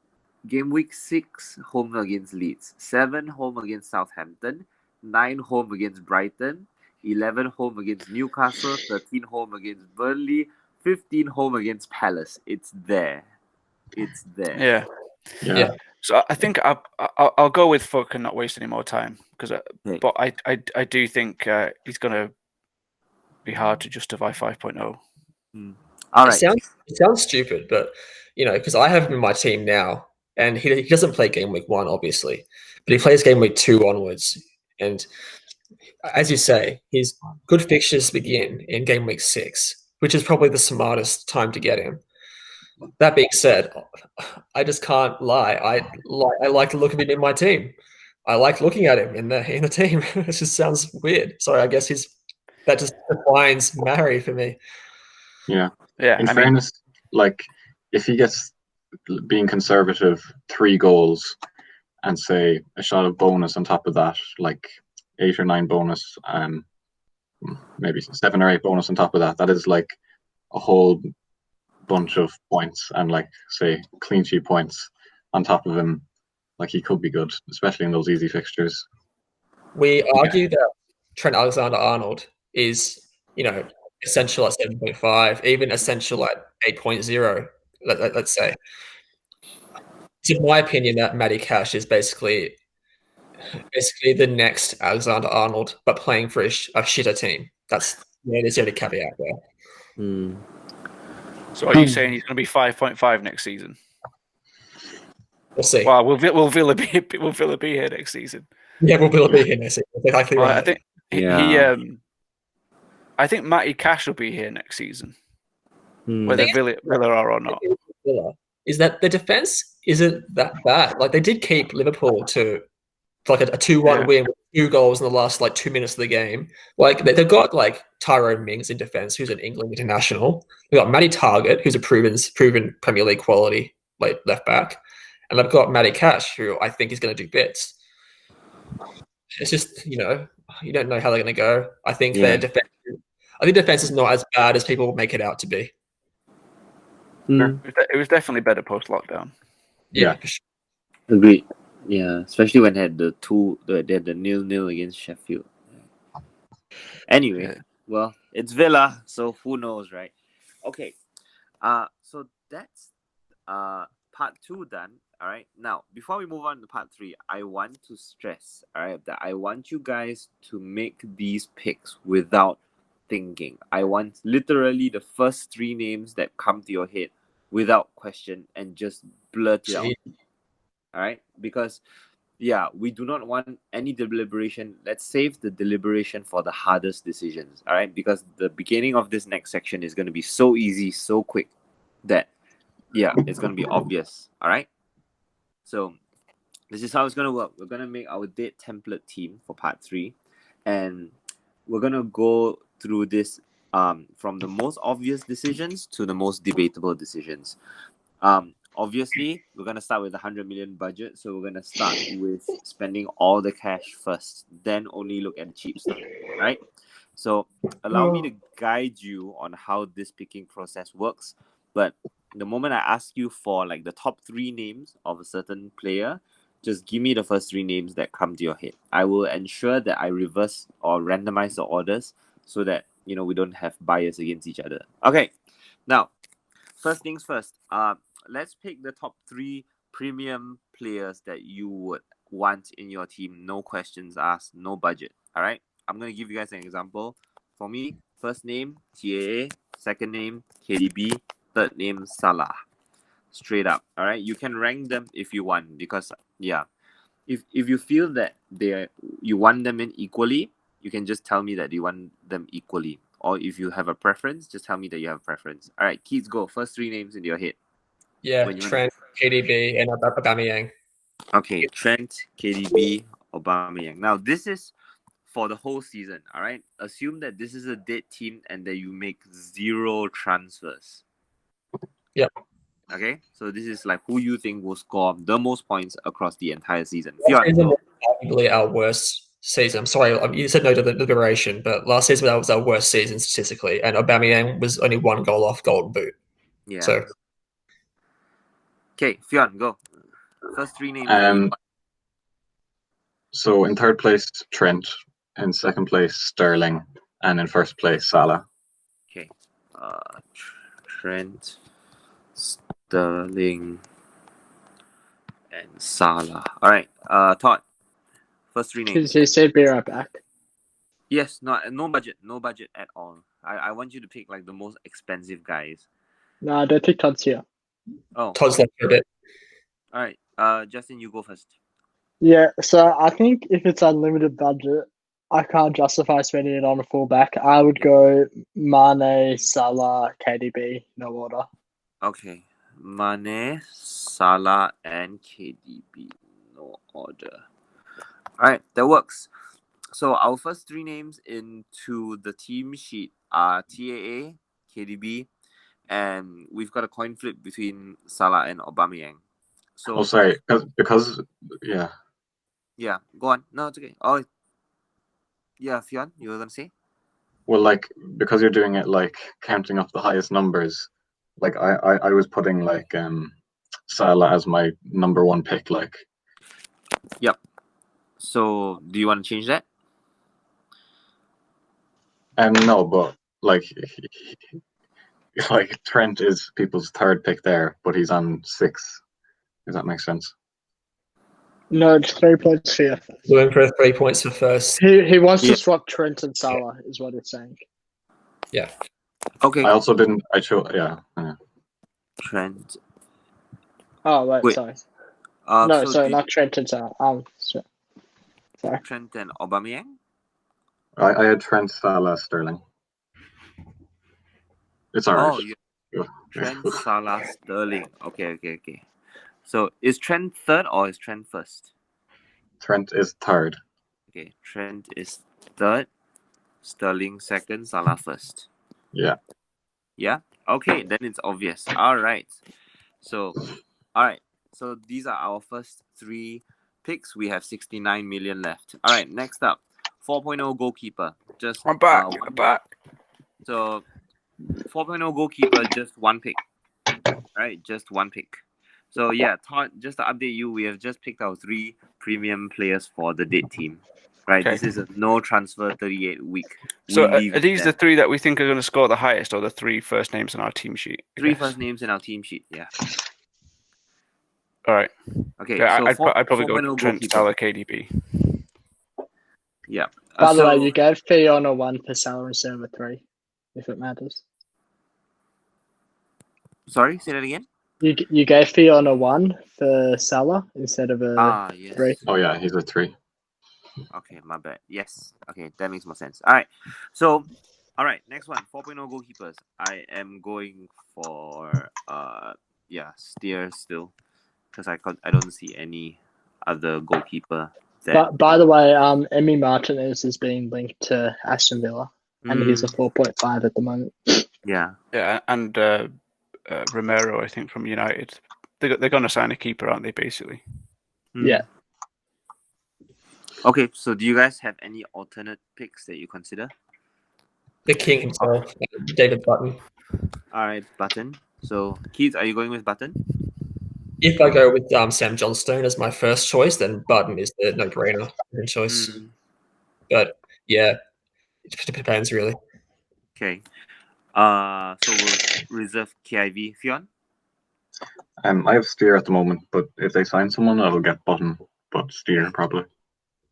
Game week 6, home against Leeds, 7 home against Southampton, 9 home against Brighton, 11 home against Newcastle, 13 home against Burnley, 15 home against Palace. It's there. Yeah. So I think I'll go with fuck and not waste any more time but I do think he's going to be hard to justify 5.0. All right. It sounds stupid, but because I have him in my team now, and he doesn't play game week 1, obviously, but he plays game week 2 onwards. And as you say, his good fixtures begin in game week 6, which is probably the smartest time to get him. That being said, I just can't lie. I like to look at him in my team. I like looking at him in the team. It just sounds weird. Sorry, I guess that just defines Mary for me. Yeah. Yeah. In fairness, like if he gets being conservative 3 goals and say a shot of bonus on top of that, like 8 or 9 bonus, maybe 7 or 8 bonus on top of that, that is like a whole bunch of points, and like say clean sheet points on top of him. Like he could be good, especially in those easy fixtures. We argue that Trent Alexander-Arnold is, essential at 7.5, even essential at 8.0. Let's say. It's in my opinion that Matty Cash is basically the next Alexander-Arnold, but playing for a shitter team. There's the only caveat there. So are you saying he's going to be 5.5 next season? We'll see. Well, will Villa be here next season? Yeah, will Villa be here next season? Exactly right. I think I think Matty Cash will be here next season, whether Villa are or not. Is that the defense isn't that bad? Like they did keep Liverpool to like a 2-1 win with 2 goals in the last 2 minutes of the game. Like they've got Tyrone Mings in defense, who's an England international. They've got Matty Targett, who's a proven Premier League quality left back, and they've got Matty Cash, who I think is going to do bits. It's just you don't know how they're going to go. I think their defense. I think defense is not as bad as people make it out to be. It was definitely better post lockdown. Yeah, for sure. Agreed. Yeah, especially when they had the 0-0 against Sheffield. Anyway, Yeah. well, it's Villa, so who knows, right? Okay. So that's part 2 done. All right. Now, before we move on to part 3, I want to stress, all right, that I want you guys to make these picks without thinking. I want literally the first 3 names that come to your head without question and just blurt it out. All right, because we do not want any deliberation. Let's save the deliberation for the hardest decisions. All right, because the beginning of this next section is going to be so easy, so quick that it's going to be obvious. All right, so this is how it's going to work. We're going to make our date template team for part 3, and we're going to go through this from the most obvious decisions to the most debatable decisions. Obviously, we're going to start with a 100 million budget, so we're going to start with spending all the cash first, then only look at the cheap stuff, right? So allow me to guide you on how this picking process works. But the moment I ask you for like the top 3 names of a certain player, just give me the first 3 names that come to your head. I will ensure that I reverse or randomize the orders so that we don't have bias against each other. Okay, now first things first. Let's pick the top 3 premium players that you would want in your team. No questions asked, no budget. All right. I'm going to give you guys an example. For me, first name, TAA. Second name, KDB. Third name, Salah. Straight up. All right. You can rank them if you want because, if you feel that you want them in equally, you can just tell me that you want them equally. Or if you have a preference, just tell me that you have a preference. All right, Keith, go. First 3 names in your head. Yeah, Trent, KDB, and Aubameyang. Okay, Trent, KDB, Aubameyang. Now, this is for the whole season, all right? Assume that this is a dead team and that you make 0 transfers. Yep. Okay, so this is like who you think will score the most points across the entire season. Arguably our worst season. I'm sorry, you said no to the liberation, but last season that was our worst season statistically, and Aubameyang was only 1 goal off Golden Boot. Yeah. So, okay, Fionn, go. First 3 names. So in third place, Trent. In second place, Sterling. And in first place, Salah. Okay. Trent, Sterling, and Salah. All right. Todd. First 3 names. Did you say be right back? Yes. No budget at all. I want you to pick like the most expensive guys. No, I don't think Todd's here. Oh. Todd's left for a bit. All right. Justin, you go first. Yeah, so I think if it's unlimited budget, I can't justify spending it on a fullback. I would go Mane, Salah, KDB, no order. Okay. Mane, Salah, and KDB. No order. All right, that works. So our first 3 names into the team sheet are TAA, KDB, and we've got a coin flip between Salah and Aubameyang. So sorry, because yeah. Yeah, go on. No, it's okay. Oh, yeah, Fionn, you were gonna say? Well, like because you're doing it like counting up the highest numbers, like I was putting like Salah as my number 1 pick, like. Yep. So do you want to change that? No, but like Trent is people's 3rd pick there, but he's on 6. Does that make sense? No, it's 3 points for you. Going for 3 points for first. He wants to swap Trent and Salah, is what it's saying. Yeah. Okay. I also didn't. I chose. Yeah. Trent. Oh wait. Sorry. No, sorry, not Trent and Salah. Sorry. Trent and Aubameyang. I had Trent, Salah, Sterling. It's alright. Oh, Trent, Salah, Sterling. Okay. So is Trent 3rd or is Trent 1st? Trent is 3rd. Okay, Trent is 3rd, Sterling 2nd, Salah 1st. Yeah. Yeah? Okay, then it's obvious. All right. So these are our first 3 picks. We have 69 million left. All right, next up, 4.0 goalkeeper. I'm back. So 4.0 goalkeeper, just 1 pick. Right, just one pick. So yeah, Todd, just to update you, we have just picked our 3 premium players for the dead team. Right, Okay. this is a no transfer 38 week. So We leave are these the that. 3 that we think are going to score the highest, or the 3 first names on our team sheet? I 3 guess? first names in our team sheet? Yeah. All right. Okay, Yeah, so I'd probably 4.0 go Trent, goalkeeper. Salah, KDB. Yeah. By the so, way, you gave Fiona 1 for Salah instead of a 3, if it matters. sorry, say that again. You gave Fiona 1 for Salah instead of a Yes. 3. Oh yeah, he's a 3. Okay, my bad. Yes. Okay, that makes more sense. All right. So, all right, next one, 4.0 goalkeepers. I am going for Steer still, because I don't see any other goalkeeper that. But by the way, Emmy Martinez is being linked to Aston Villa, and he's a 4.5 at the moment. Yeah. Yeah, and Romero, I think, from United. They're going to sign a keeper, aren't they? Basically. Yeah. Okay, so do you guys have any alternate picks that you consider? The king himself, David Button. All right, Button. So, Keith, are you going with Button? If I go with Sam Johnstone as my first choice, then Button is the no-brainer choice. But yeah, it depends really. Okay. So we'll reserve KIV. Fionn? I have Steer at the moment, but if they sign someone, I'll get Button, but Steer probably.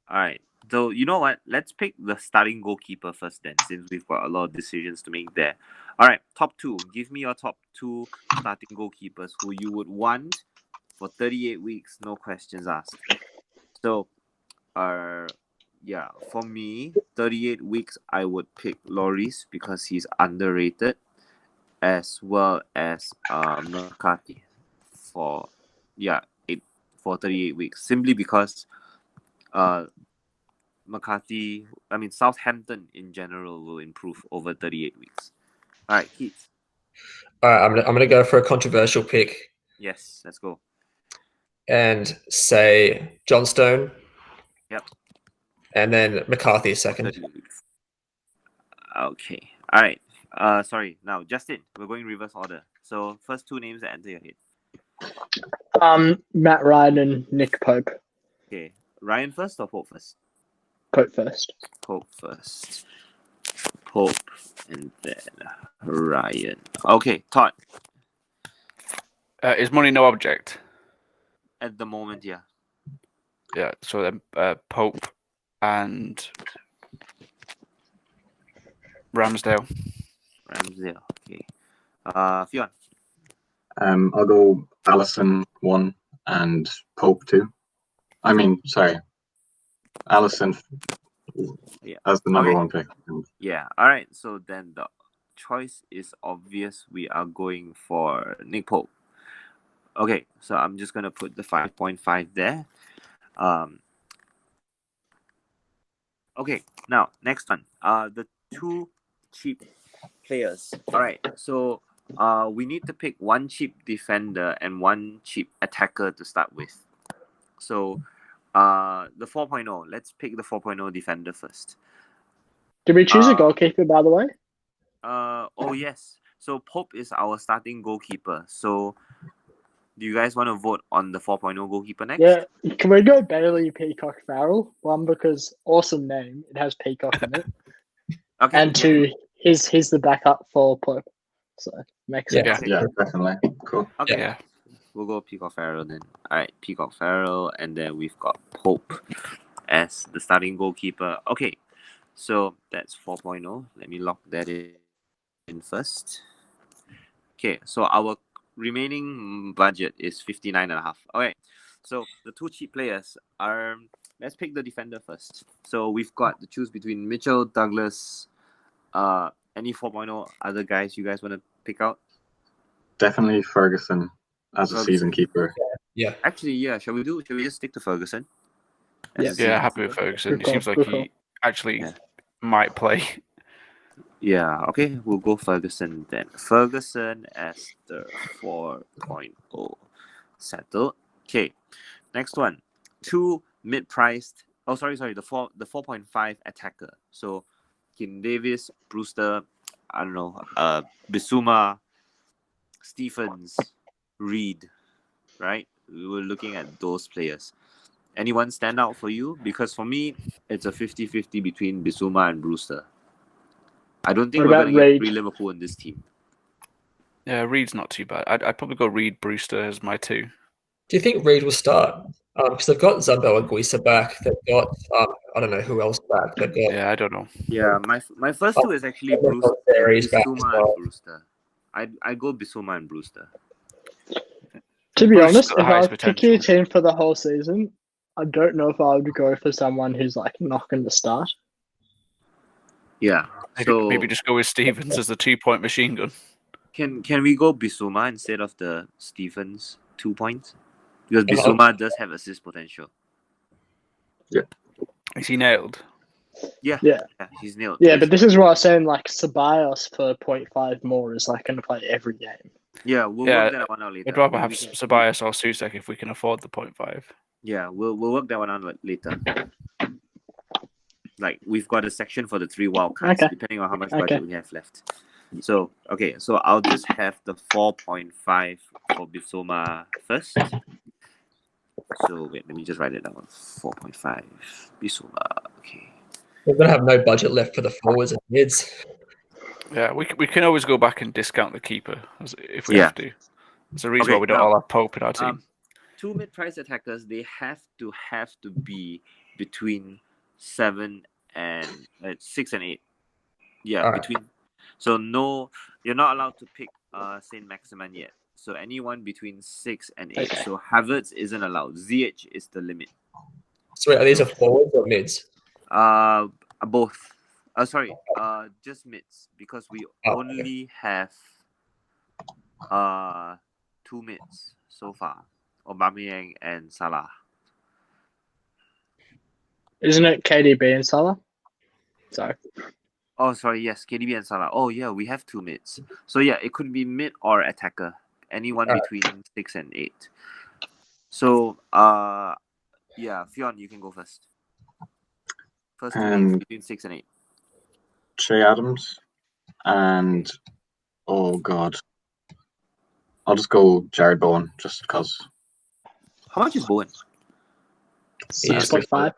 All right. So you know what? Let's pick the starting goalkeeper first then, since we've got a lot of decisions to make there. All right, top 2. Give me your top 2 starting goalkeepers who you would want for 38 weeks, no questions asked. So, for me, 38 weeks, I would pick Lloris because he's underrated, as well as McCarthy for 38 weeks, simply because Southampton in general will improve over 38 weeks. All right, Keith. All right, I'm gonna go for a controversial pick. Yes, let's go. And say Johnstone. Yep. And then McCarthy second. Okay. All right. Sorry. Now, Justin, we're going reverse order. So, first 2 names that enter your head. Matt Ryan and Nick Pope. Okay. Ryan first or Pope first? Pope first. Pope first. Pope and then Ryan. Okay, Todd. Is money no object? At the moment, yeah. Yeah. So then Pope and Ramsdale. Okay. Fionn. I'll go Allison 1 and Pope 2. I mean, sorry, Allison as the number 1 pick. Yeah. All right. So then the choice is obvious. We are going for Nick Pope. Okay. So I'm just gonna put the 5.5 there. Okay. Now next one. The 2 cheap players. All right. So we need to pick 1 cheap defender and 1 cheap attacker to start with. So the 4.0. Let's pick the 4.0 defender first. Did we choose a goalkeeper, by the way? Yes. So Pope is our starting goalkeeper. So do you guys want to vote on the 4.0 goalkeeper next? Yeah. Can we go Bailey Peacock Farrell? 1, because awesome name. It has Peacock in it. Okay. And 2, he's the backup for Pope. So makes sense. Yeah, definitely. Cool. Okay. Yeah. We'll go Peacock Farrell then. All right, Peacock Farrell, and then we've got Pope as the starting goalkeeper. Okay, so that's 4.0. Let me lock that in first. Okay, so our remaining budget is 59.5. Okay, so the 2 cheap players are. Let's pick the defender first. So we've got to choose between Mitchell, Douglas, any 4.0 other guys you guys want to pick out? Definitely Ferguson as a season keeper. Yeah. Actually, yeah. Shall we just stick to Ferguson? Yeah, happy with Ferguson. It seems like he actually might play. Yeah, okay. We'll go Ferguson then. Ferguson as the 4.0 settled. Okay, next one. 2 mid-priced. Oh, sorry. The 4.5 attacker. So, Kim Davis, Brewster, I don't know, Bissouma, Stephens, Reed, right? We were looking at those players. Anyone stand out for you? Because for me, it's a 50-50 between Bissouma and Brewster. I don't think What we're about going to get Reid? 3 Liverpool in this team. Yeah, Reed's not too bad. I'd probably go Reed Brewster as my 2. Do you think Reid will start? Because they've got Zabel and Guisa back. They've got I don't know who else back. They've got Yeah, I don't know. Yeah, my first 2 is actually Brewster, Terry's back as Bissouma well. and Brewster. I go Bissouma and Brewster. To be Brewster's honest, got the if I was highest picking a potential. team for the whole season, I don't know if I would go for someone who's like not going to start. Yeah. So Maybe just go with Stevens as the 2-point machine gun. can we go Bissouma instead of the Stephens 2 points? Because Bissouma does have assist potential. Is he nailed? Yeah, Yeah. he's nailed. Yeah, but this is what I was saying. Like Ceballos for 0.5 more is like going to play every game. Yeah, we'll Yeah, work that one out later. I'd rather have We can- Ceballos or Susek if we can afford the 0.5. Yeah, we'll work that one out later. Like we've got a section for the 3 wild cards, Okay. depending on how much Okay. budget we have left. So I'll just have the 4.5 for Bissouma first. So wait, let me just write it down. 4.5 Bissouma. Okay. We're gonna have no budget left for the forwards and mids. Yeah, we can always go back and discount the keeper if we Yeah. have to. There's a reason Okay, why we don't now, all have Pope in our team. 2 mid-price attackers, they have to be between 7 and 6 and 8. Yeah, Alright. between. So no, you're not allowed to pick Saint Maximin yet. So anyone between 6 and 8. Okay. So Havertz isn't allowed. ZH is the limit. So wait, are these are forwards or mids? Both. Just mids because we Oh, only have 2 mids so far. Aubameyang and Salah. Isn't it KDB and Salah? Sorry. Oh, sorry. Yes, KDB and Salah. Oh, yeah, we have 2 mids. So yeah, it could be mid or attacker. Anyone between 6 and 8. So yeah, Fionn, you can go first. First 2 mids between 6 and 8. Che Adams and oh god, I'll just go Jared Bowen just because. How much is Bowen? 6.5.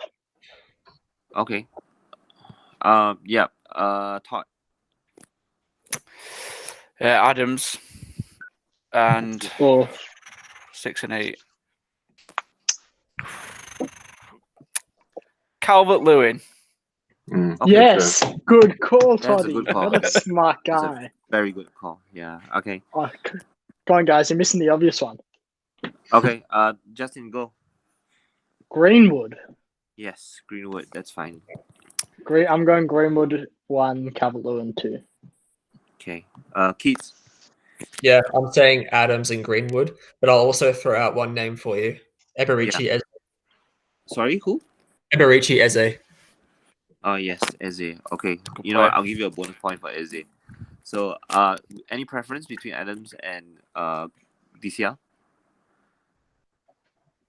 Okay. Yeah. Todd. Adams and Or 6 and 8. Calvert-Lewin. Okay, yes, good call, That's a Toddy. good call. What a smart That's a guy. very good call. Yeah. Okay. Oh, go on, guys. You're missing the obvious one. Okay. Justin, go. Greenwood. Yes, Greenwood. That's fine. I'm going Greenwood 1, Calvert-Lewin 2. Okay. Keats. Yeah, I'm saying Adams and Greenwood, but I'll also throw out one name for you. Eberici Sorry, who? Eze. Oh yes, Eze. Okay. Good You know what? player. I'll give you a bonus point for Eze. So, any preference between Adams and DCL?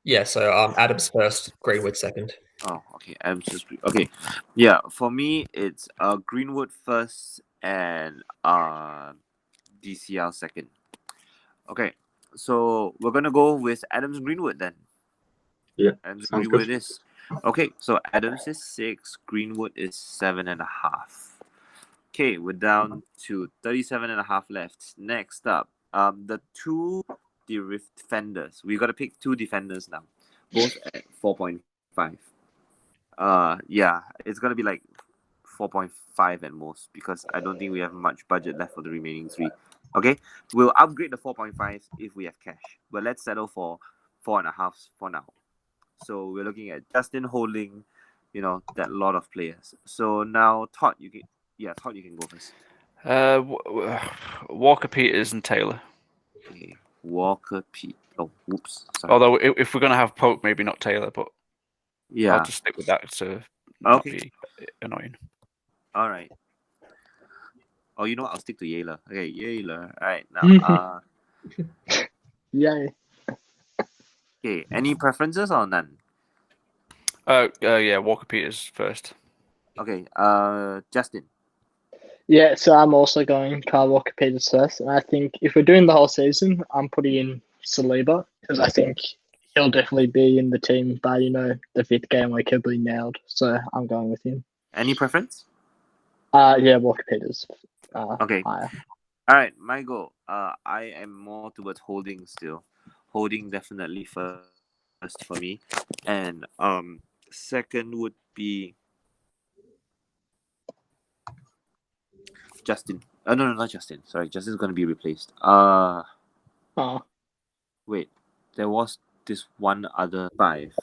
Yeah, so Adams first, Greenwood second. Oh, okay. Adams just okay. Yeah, for me it's Greenwood first and DCL second. Okay, so we're gonna go with Adams Greenwood then. Yeah, Adams sounds Greenwood good. it is. Okay, so Adams is 6, Greenwood is 7.5. Okay, we're down to 37.5 left. Next up, the 2 defenders. We got to pick 2 defenders now, both at 4.5. Yeah, it's gonna be like 4.5 at most because I don't think we have much budget left for the remaining 3. Okay, we'll upgrade the 4.5 if we have cash, but let's settle for 4.5 for now. So we're looking at Justin holding, that lot of players. So now Todd, you can go first. Walker, Peters, and Taylor. Okay, Walker, Pete. Oh, whoops. Sorry. Although if we're gonna have Pope, maybe not Taylor, but Yeah. I'll just stick with that to not be annoying. All right. Oh, I'll stick to Yayla. Okay, Yayla. All right, now. Yay. Okay, any preferences or none? Yeah, Walker, Peters first. Okay, Justin. Yeah, so I'm also going Kyle Walker Peters first. And I think if we're doing the whole season, I'm putting in Saliba because I think he'll definitely be in the team by the fifth game where Kibley nailed. So I'm going with him. Any preference? Yeah, Walker Peters. Okay. Higher. All right, my goal. I am more towards holding still. Holding definitely first for me, and second would be Justin. No, not Justin. Sorry, Justin's gonna be replaced. Wait, there was this one other 5.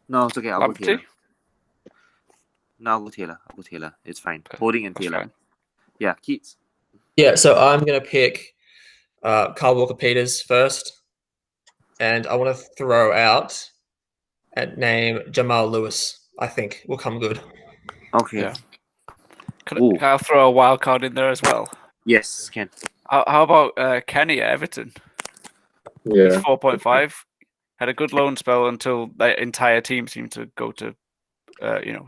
No, it's okay. I'll go Taylor. No, I'll go Taylor. It's fine. Holding and Taylor. Fine. Yeah, Keats. Yeah, so I'm gonna pick Kyle Walker Peters first, and I want to throw out and name Jamal Lewis. I think will come good. Okay. Yeah. Can I throw a wild card in there as well? Yes, can. How about Kenny at Everton? Yeah. He's 4.5. Had a good loan spell until the entire team seemed to go to,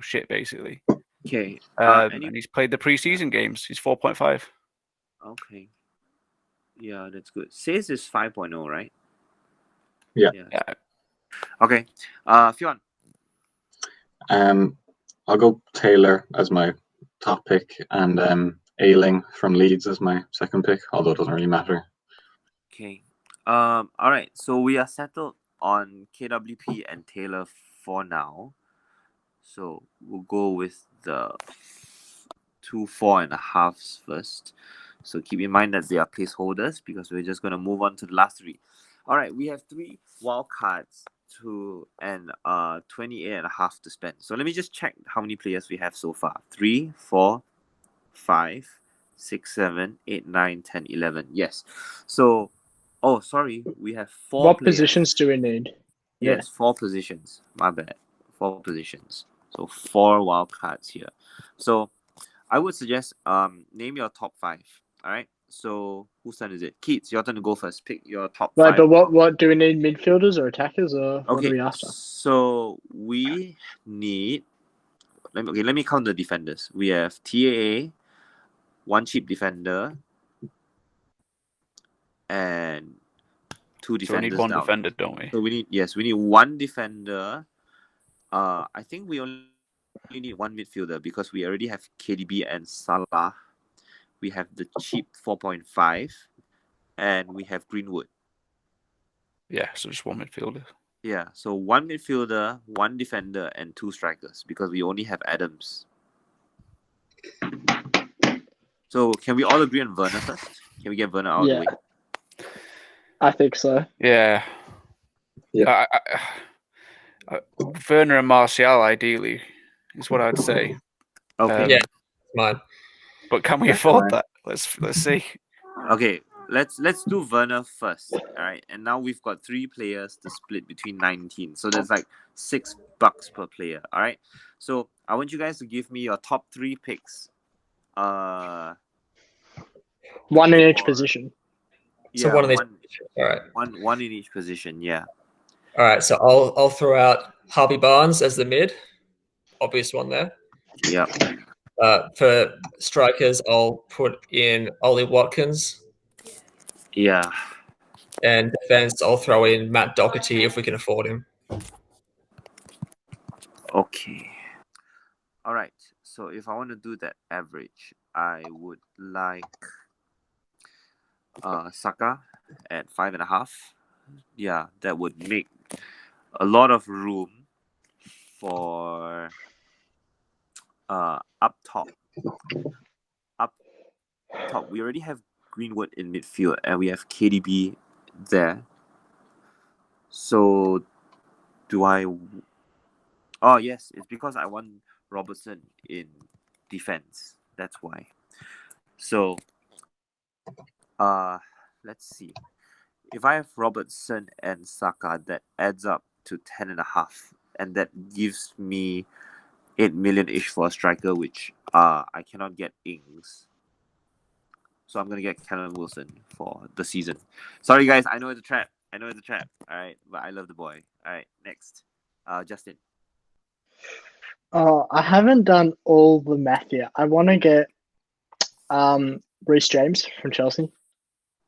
shit basically. Okay. And he's played the preseason games. He's 4.5. Okay. Yeah, that's good. Says is 5.0, right? Yeah. Okay. Fionn. I'll go Taylor as my top pick and Ayling from Leeds as my second pick, although it doesn't really matter. Okay. All right. So we are settled on KWP and Taylor for now. So we'll go with the 2 4.5s first. So keep in mind that they are placeholders because we're just going to move on to the last 3. All right. We have 3 wildcards and 28.5 to spend. So let me just check how many players we have so far. 3, 4, 5, 6, 7, 8, 9, 10, 11. Yes. So, sorry. We have 4 What players. positions do we need? Yes, 4 positions. My bad. 4 positions. So 4 wild cards here. So I would suggest name your top 5. All right. So whose turn is it? Keats, your turn to go first. Pick your top 5. Right, but what do we need? Midfielders or attackers, or what are we after? So we need. Let me count the defenders. We have TAA, 1 cheap defender, and 2 defenders. So we need 1 down. defender, don't we? So we need 1 defender. I think we only need 1 midfielder because we already have KDB and Salah. We have the cheap 4.5, and we have Greenwood. Yeah, so just 1 midfielder. Yeah, so 1 midfielder, 1 defender, and 2 strikers because we only have Adams. So can we all agree on Werner first? Can we get Werner out of the way? I think so. Yeah. Yeah. Werner and Martial, ideally, is what I'd say. Okay. Yeah, mine. But can we afford that? Let's see. Okay, let's do Werner first. All right, and now we've got 3 players to split between 19. So there's like $6 per player. All right. So I want you guys to give me your top 3 picks. 1 in each position. So Yeah, one of these. All right. One in each position. Yeah. All right. So I'll throw out Harvey Barnes as the mid. Obvious one there. Yeah. For strikers, I'll put in Ollie Watkins. Yeah. And defense, I'll throw in Matt Doherty if we can afford him. Okay. All right. So if I want to do that average, I would like Saka at 5.5. Yeah, that would make a lot of room for up top. We already have Greenwood in midfield and we have KDB there. So do I? Oh yes, it's because I want Robertson in defense. That's why. So let's see. If I have Robertson and Saka, that adds up to 10.5, and that gives me 8 million-ish for a striker, which I cannot get Ings. So I'm gonna get Callum Wilson for the season. Sorry guys, I know it's a trap. All right, but I love the boy. All right, next, Justin. I haven't done all the math yet. I want to get Reece James from Chelsea.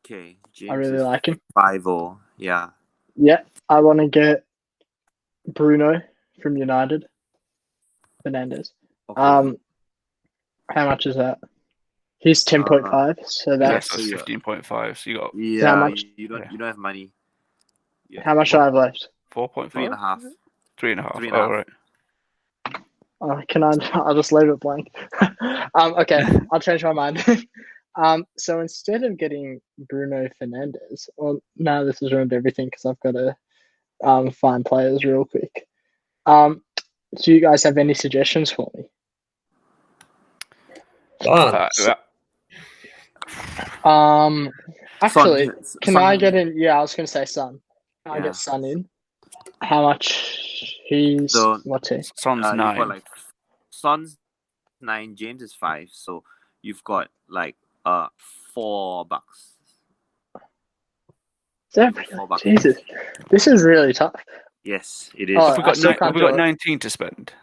Okay, James I really is like him. 5-0. Yeah. Yeah, I want to get Bruno from United. Fernandes. Okay. How much is that? He's 10.5, so Yeah, that's so it's 15.5. So you got yeah, how much? you don't have money. Yeah. How much do I have left? 4.5. 3.5. 3.5. 3.5. Oh, right. Oh, can I? I'll just leave it blank. Okay, I'll change my mind. So instead of getting Bruno Fernandes, well, no, this has ruined everything because I've got to find players real quick. Do you guys have any suggestions for me? Actually, can I get in? Yeah, I was going to say Son. Can I get Son in? How much? What's he? Son's 9. You've got like Son's 9, James is 5, so you've got like $4. Is that really? Jesus, this is really tough. Yes, it is. Oh, have we got 19 to spend,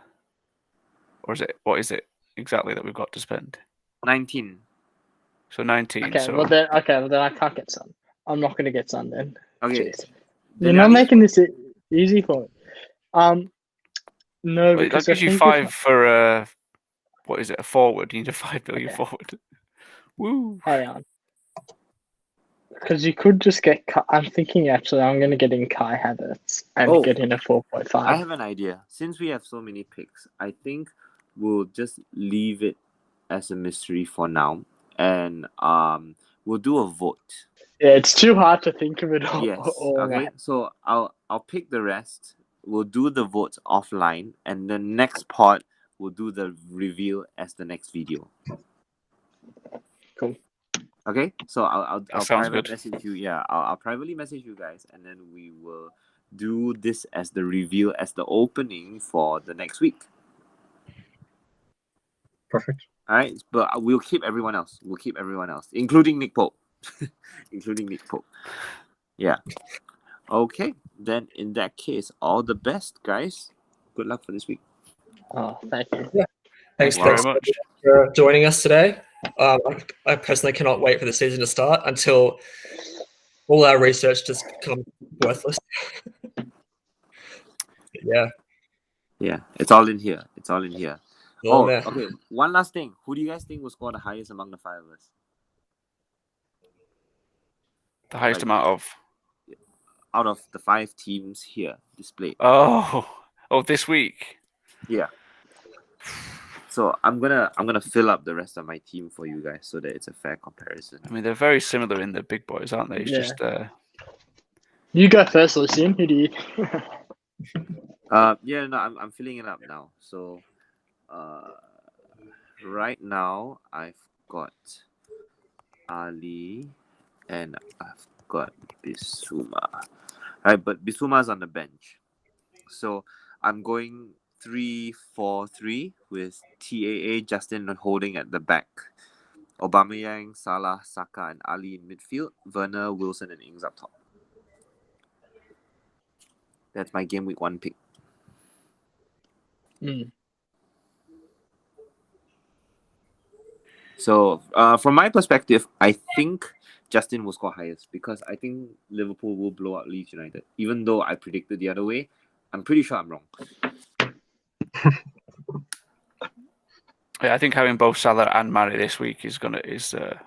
or is it? What is it exactly that we've got to spend? 19. So 19. Okay, so well then I can't get Son. I'm not going to get Son then. Okay, you're not making this easy for me. No, that because gives you 5 for what is it? A forward. You need a 5 million forward. Woo! Hang on. Because you could just get. I'm thinking actually, I'm going to get in Kai Havertz and get in a 4.5. I have an idea. Since we have so many picks, I think we'll just leave it as a mystery for now, and we'll do a vote. Yeah, it's too hard to think of it all. Yes. Okay. So I'll pick the rest. We'll do the votes offline, and the next part we'll do the reveal as the next video. Cool. Okay. So I'll private good. message you. Yeah. I'll privately message you guys, and then we will do this as the reveal, as the opening for the next week. Perfect. All right, but we'll keep everyone else. Including Nick Pope. Yeah. Okay. Then in that case, all the best, guys. Good luck for this week. Oh, thank you. Yeah. Thanks very much for joining us today. I personally cannot wait for the season to start until all our research just becomes worthless. Yeah, it's all in here. Man. Okay. One last thing. Who do you guys think will score the highest among the 5 of us? The highest amount of out of the 5 teams here displayed. Oh, this week. Yeah. So I'm gonna fill up the rest of my team for you guys so that it's a fair comparison. I mean, they're very similar in the big boys, aren't they? It's just You go first, Lucian. Who do you? I'm filling it up now. So right now I've got Ali and I've got Bissouma. Right, but Bissouma's on the bench. So I'm going 3-4-3 with TAA Justin holding at the back. Aubameyang, Salah, Saka and Ali in midfield. Werner, Wilson and Ings up top. That's my game week 1 pick. So from my perspective, I think Justin will score highest because I think Liverpool will blow out Leeds United. Even though I predicted the other way, I'm pretty sure I'm wrong. Yeah, I think having both Salah and Mane this week is. I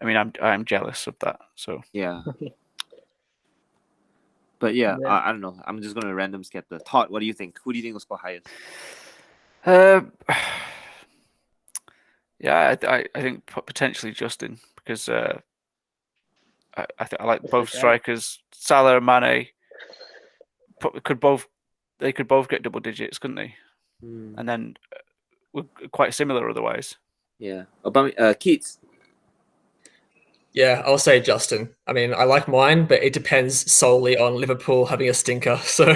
mean, I'm jealous of that. So yeah. But I don't know. I'm just gonna random scatter. Todd, what do you think? Who do you think will score highest? Yeah, I think potentially Justin because I like both strikers. Salah and Mane could both get double digits, couldn't they? And then we're quite similar otherwise. Yeah. Keats. Yeah, I'll say Justin. I mean, I like mine, but it depends solely on Liverpool having a stinker. So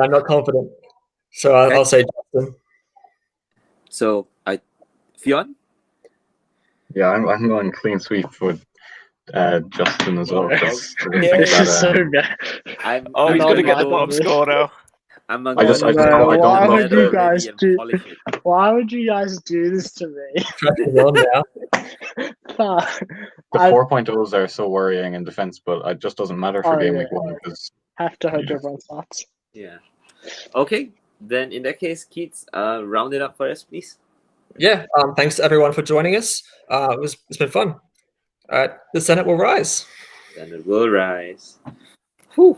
I'm not confident. So I'll say Justin. So Fionn? Yeah, I'm going clean sweep with Justin as well. This is so bad. He's going to get the bottom score now. I'm not I just- gonna I don't know, I don't Why love would you the- guys and do? polish it. Why would you guys do this to me? Pressing on now. The I 4.0s are so worrying in defense, but it just doesn't matter for Oh, game yeah. week 1 because have to hope You just- everyone starts. Yeah. Okay. Then in that case, Keats, round it up for us, please. Yeah. Thanks to everyone for joining us. It's been fun. All right. The Senate will rise. Then it will rise. Whew.